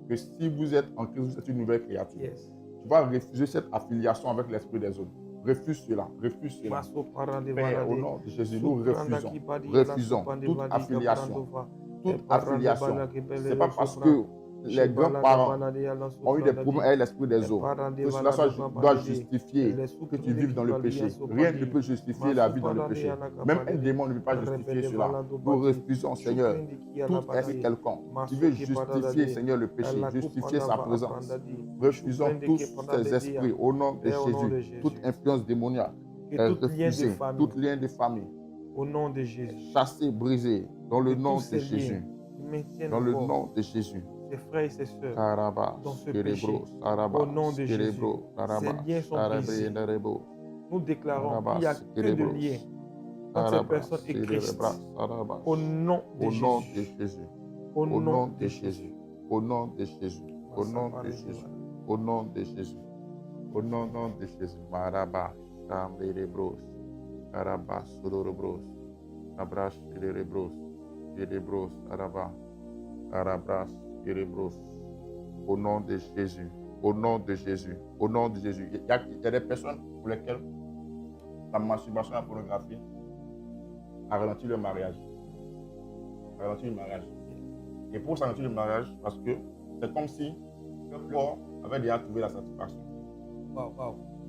que si vous êtes en Christ, vous êtes une nouvelle créature. Yes. Tu vas refuser cette affiliation avec l'esprit des autres. Refuse cela. Refuse cela. Père, au nom de Jésus, nous refusons toute affiliation. Toute affiliation. Ce n'est pas parce que les grands-parents ont eu des problèmes avec l'esprit des eaux que cela doit justifier que tu vives dans le péché. Rien ne peut justifier la vie dans le péché. Même un démon ne peut pas justifier cela. Nous refusons, Seigneur, tout esprit quelconque qui veut justifier, Seigneur, le péché, justifier sa présence. Refusons tous ces esprits au nom de Jésus. Toute influence démoniaque est refusée. Tout lien de famille. Au nom de Jésus. Chassé, brisé, dans le nom de Jésus. Dans le nom de Jésus. Ses frères et ses sœurs dans ce péché, au nom de Jésus, ces liens sont brisés. Nous déclarons qu'il n'y a que de liens entre ces personnes et Christ. Au nom de Jésus. Au nom de Jésus. Au nom de Jésus. Au nom de Jésus. Au nom de Jésus. Au nom de Jésus. Maraba. Tambelebros, Arabas, Sodorobros, Abrash, Erebros, Erebros, Araba, Arabras, Erebros. Au nom de Jésus, au nom de Jésus, au nom de Jésus. Il y a des personnes pour lesquelles la masturbation et la pornographie a ralenti le mariage. A ralenti le mariage. Et pour ralentir le mariage, parce que c'est comme si le corps avait déjà trouvé la satisfaction.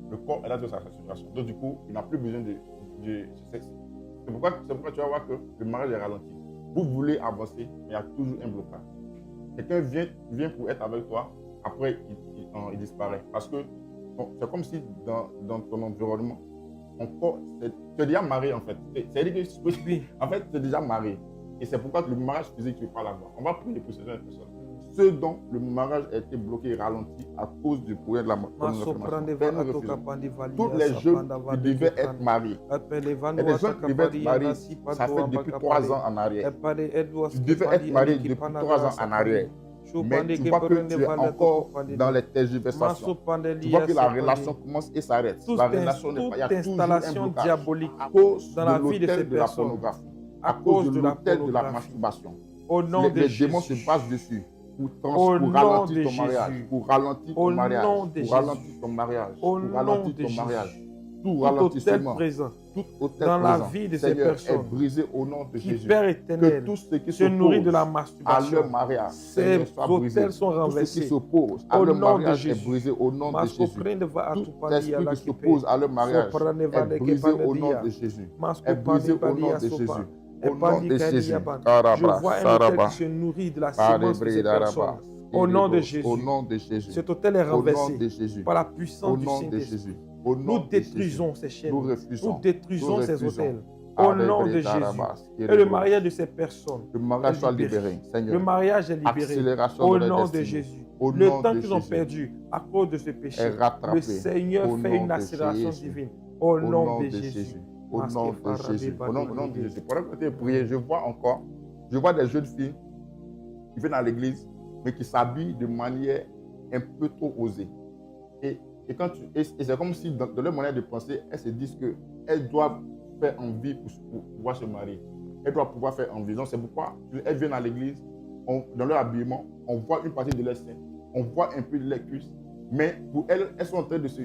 Le corps a déjà trouvé sa satisfaction. Donc du coup, il n'a plus besoin de sexe. C'est pourquoi tu vas voir que le mariage est ralenti. Vous voulez avancer, mais il y a toujours un blocage. Quelqu'un vient pour être avec toi, après il disparaît. Parce que c'est comme si dans ton environnement, ton corps, tu es déjà marié en fait. C'est-à-dire que en fait, tu es déjà marié. Et c'est pourquoi le mariage physique, tu ne veux pas l'avoir. On va prier pour ces jeunes personnes. Ceux dont le mariage a été bloqué et ralenti à cause du problème de la pornographie. Toutes les jeunes qui devaient être mariés. Et les jeunes qui devaient être mariés, ça fait depuis 3 ans en arrière. Tu devais être marié depuis 3 ans en arrière. Mais tu vois que tu es encore dans les tergiversations. Tu vois que la relation commence et s'arrête. La relation n'est pas. Il y a toujours un blocage diabolique à cause dans la de vie de ces l'autel de la personnes. pornographie. À cause de l'autel de la masturbation. Au nom de les Jésus. démons se basent dessus pour ralentir ton mariage. Pour ralentir ton mariage. Pour ralentir ton mariage. Pour ralentir ton mariage. Tout ralentissement. Dans la vie de ces personnes est brisé au nom de Jésus. Père éternel, que tout ce qui se nourrit de la masturbation, à leur mariage, ces autels sont renversés. Tout ce qui s'oppose à leur mariage est brisé au nom de Jésus. Tout esprit qui s'oppose à leur mariage est brisé au nom de Jésus. Est brisé au nom de Jésus. Au nom de Jésus. Je vois un autel qui se nourrit de la sémence de ces personnes. Au nom de Jésus. Au nom de Jésus. Cet autel est renversé par la Au puissance du nom de Saint-Esprit. Jésus. Nous détruisons ces chaînes. Nous détruisons ces hôtels. Au Au nom de Jésus. Et le mariage de ces personnes. Le mariage soit libéré, Seigneur. Le mariage est libéré. Au nom de Jésus. Le temps qu'ils ont perdu à cause de ce péché, le Seigneur fait une accélération divine. Au nom de Jésus. Au nom de Jésus. Au nom de Jésus. Pendant que tu es prié, je vois des jeunes filles qui viennent à l'église, mais qui s'habillent de manière un peu trop osée. Et c'est comme si dans leur manière de penser, elles se disent qu'elles doivent faire envie pour pouvoir se marier. Elles doivent pouvoir faire envie. Donc c'est pourquoi elles viennent à l'église, dans leur habillement, on voit une partie de leurs seins, on voit un peu de leurs cuisses. Mais pour elles, elles sont en train de se...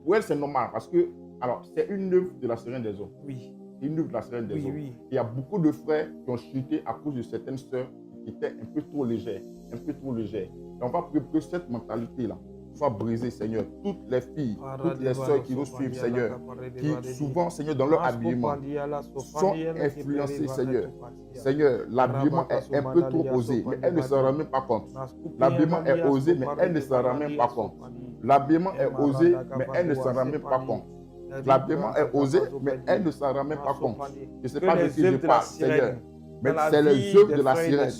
Pour elles, c'est normal parce que alors, c'est une œuvre de la sirène des hommes. Oui. Une œuvre de la sirène des hommes. Oui. Il y a beaucoup de frères qui ont chuté à cause de certaines sœurs qui étaient un peu trop légères. Et on va prier que cette mentalité-là soit brisée, Seigneur. Toutes les filles, toutes les sœurs qui nous suivent, Seigneur, qui souvent, Seigneur, dans leur habillement, sont influencées, Seigneur. Seigneur, l'habillement est un peu trop osé, mais elle ne s'en rend même pas compte. L'habillement est osé, mais elle ne s'en rend même pas compte. L'habillement est osé, mais elle ne s'en rend même pas compte. L'habillement est osé, mais elle ne s'en rend même pas compte. Je ne sais pas de qui je parle, Seigneur. Mais c'est les œuvres de la sirène,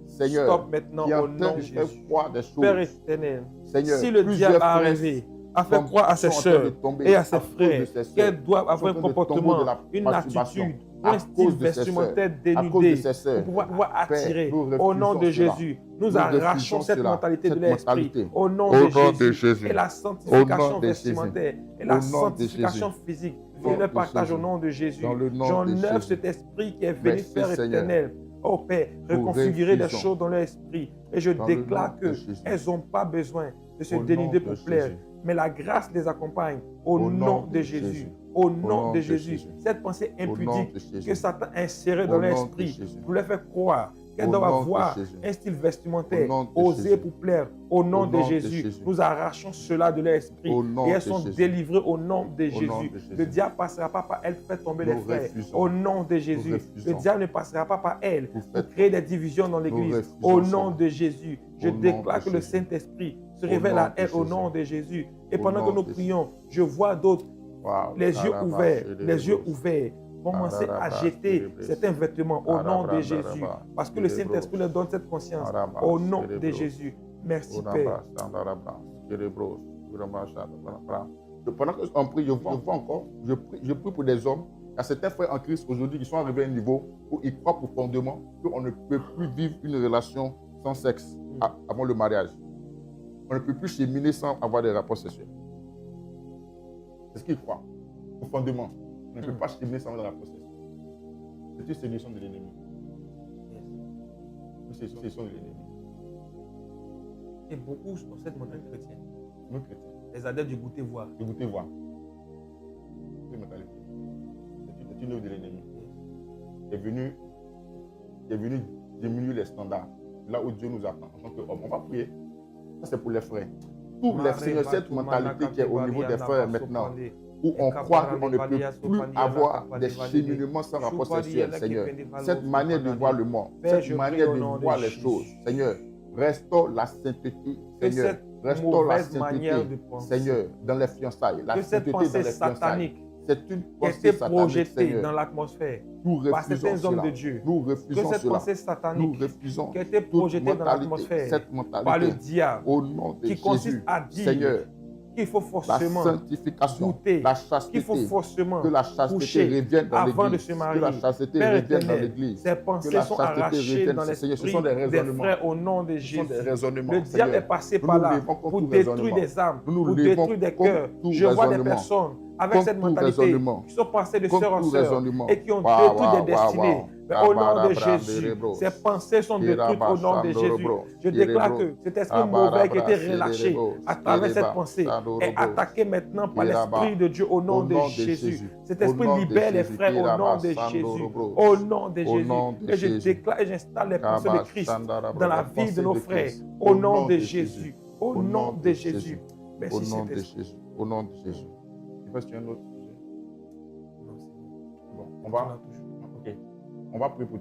Seigneur, stop maintenant qui est en au train nom de de faire Jésus. croire des choses. Père éternel, Seigneur, si le diable a arrivé à faire croire à ses sœurs et à ses frères qu'elles doivent avoir un comportement, une attitude, un style vestimentaire dénudé pour pouvoir attirer, au nom de Jésus, nous arrachons cette mentalité de l'esprit au nom de Jésus. Et la sanctification vestimentaire et la sanctification physique. Viens le partage au nom de Jésus. J'enlève cet esprit qui est venu, Père éternel. Oh Père, reconfigurer les choses dans leur esprit. Et je déclare qu'elles n'ont pas besoin de se dénuder pour plaire. Mais la grâce les accompagne au nom de Jésus. Au nom de Jésus. Cette pensée impudique que Satan a insérée dans leur esprit pour leur faire croire qu'elles doivent avoir un style vestimentaire osé pour plaire. Au nom de Jésus, nous arrachons cela de leur esprit et elles sont délivrées au nom de Jésus. Le diable ne passera pas par elles pour faire tomber les frères. Au nom de Jésus, le diable ne passera pas par elles pour créer des divisions dans l'église. Au nom de Jésus, je déclare que le Saint-Esprit se révèle à elles au nom de Jésus. Et pendant que nous prions, je vois d'autres, les yeux ouverts, commencer à jeter certains vêtements au nom de Jésus. Parce que le Saint-Esprit leur donne cette conscience. Au nom de Jésus. Merci, Père. Pendant qu'on prie, je vois encore, je prie pour des hommes. Il y a certains frères en Christ aujourd'hui qui sont arrivés à un niveau où ils croient profondément qu'on ne peut plus vivre une relation sans sexe avant le mariage. On ne peut plus cheminer sans avoir des rapports sexuels. C'est ce qu'ils croient. profondément. On ne peut pas cheminer sans dans la procession. C'est une séduction de l'ennemi. Une séduction de l'ennemi. Et beaucoup dans cette montagne chrétienne. Nous chrétiens. Les adeptes du goûter voir. Du goûter voir. C'est une mentalité. C'est une œuvre de l'ennemi. Qui est venu diminuer les standards. Là où Dieu nous attend en tant qu'homme. On va prier. Ça, c'est pour les frères. Pour les frères, cette mentalité qui est au niveau des frères maintenant, où on croit qu'on ne peut plus avoir des cheminements sans rapport sexuel, Seigneur. Cette manière de voir le monde, cette manière de voir les choses, Seigneur, restaure la sainteté, Seigneur. Restaure la sainteté, Seigneur, dans les fiançailles. La sainteté dans les fiançailles. C'est une pensée qui était projetée dans l'atmosphère par certains hommes de Dieu. Nous refusons que cette pensée satanique qui a été projetée dans l'atmosphère par le diable, au nom de qui consiste à dire, Seigneur, qu'il faut forcément la sanctification, goûter, la chasteté, qu'il faut forcément que la chasteté revienne dans avant de l'église, se marier. que la chasteté Père revienne dans éternel, l'église, ces pensées sont arrachées dans l'esprit des frères au nom de Jésus. Le diable est passé par là pour détruire des âmes, pour détruire des cœurs. Je vois des personnes avec cette mentalité qui sont passées de sœur en sœur et qui ont détruit des destinées. Au nom de Jésus, ces pensées sont détruites au nom de Jésus. Je déclare que cet esprit mauvais qui était relâché à travers cette pensée est attaqué maintenant par l'Esprit de Dieu au nom de Jésus. Cet esprit libère les frères au nom de Jésus. Au nom de Jésus. Et je déclare et j'installe les pensées de Christ dans la vie de nos frères. Au nom de Jésus. Au nom de Jésus. Merci Saint-Esprit. Au nom de Jésus. Il reste un autre sujet. Bon, on va prier pour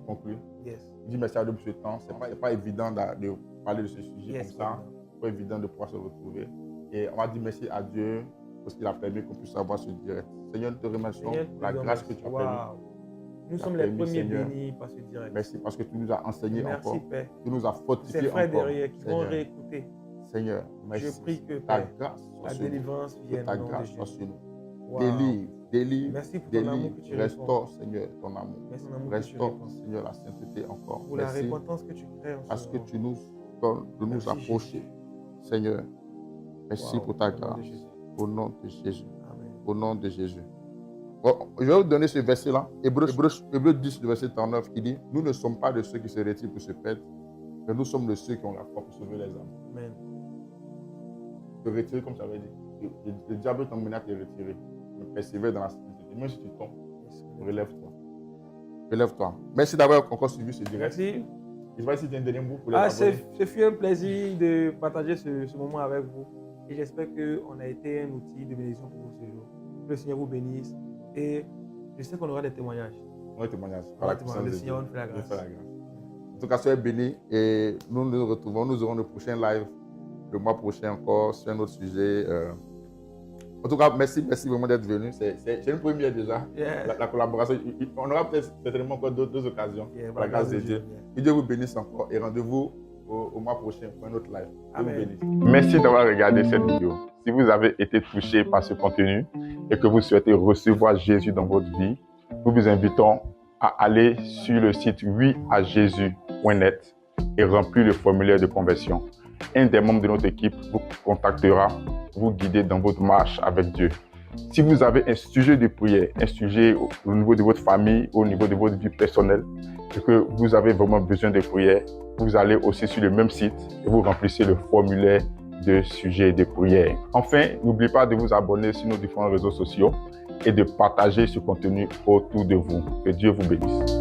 conclure. Yes. Je dis merci à Dieu pour ce temps. Ce n'est pas évident de parler de ce sujet comme ça. Ce n'est pas évident de pouvoir se retrouver. Et on va dire merci à Dieu parce qu'il a permis qu'on puisse avoir ce direct. Seigneur, nous te remercions pour la grâce que tu as permis. Nous sommes les premiers bénis par ce direct. Merci parce que tu nous as enseigné merci, encore. Père. Tu nous as fortifié ces frères encore. derrière qui vont réécouter. Seigneur, merci. Je prie que ta grâce la délivrance vienne. Ta grâce soit sur nous. Wow. Délivre, merci pour ton amour que tu restaure, Seigneur, ton amour. Merci amour restaure, Seigneur, la sainteté encore. Pour merci la repentance que tu crées en ce parce que tu nous donnes de nous approcher. Seigneur, merci pour ta grâce. Au nom de Jésus. Amen. Au nom de Jésus. Bon, je vais vous donner ce verset-là. Hébreux 10, le verset 39, qui dit: nous ne sommes pas de ceux qui se retirent pour se perdre, mais nous sommes de ceux qui ont la foi pour sauver les âmes. Amen. Te retirer, comme tu avais dit. Le diable t'emmène à te retirer. Mais persévère dans la sainteté. Même si tu tombes, relève-toi. Relève-toi. Merci d'avoir encore suivi ce direct. Merci. Je vais essayer d'un dernier mot pour les abonnés. Ce fut un plaisir de partager ce moment avec vous. Et j'espère qu'on a été un outil de bénédiction pour vous ce jour. Que le Seigneur vous bénisse. Et je sais qu'on aura des témoignages. On aura des témoignages. Le Seigneur nous fait la grâce. En tout cas, soyez bénis. Et nous nous retrouvons. Nous aurons le prochain live le mois prochain encore sur un autre sujet. En tout cas, merci vraiment d'être venu. C'est une première déjà, la collaboration. On aura peut-être certainement encore d'autres occasions, par la grâce de Dieu. Que Dieu vous bénisse encore et rendez-vous au mois prochain pour un autre live. Amen. Merci d'avoir regardé cette vidéo. Si vous avez été touché par ce contenu et que vous souhaitez recevoir Jésus dans votre vie, nous vous invitons à aller sur le site ouiajesus.net et remplir le formulaire de conversion. Un des membres de notre équipe vous contactera pour vous guider dans votre marche avec Dieu. Si vous avez un sujet de prière, un sujet au niveau de votre famille, au niveau de votre vie personnelle, et que vous avez vraiment besoin de prière, vous allez aussi sur le même site et vous remplissez le formulaire de sujet de prière. Enfin, n'oubliez pas de vous abonner sur nos différents réseaux sociaux et de partager ce contenu autour de vous. Que Dieu vous bénisse.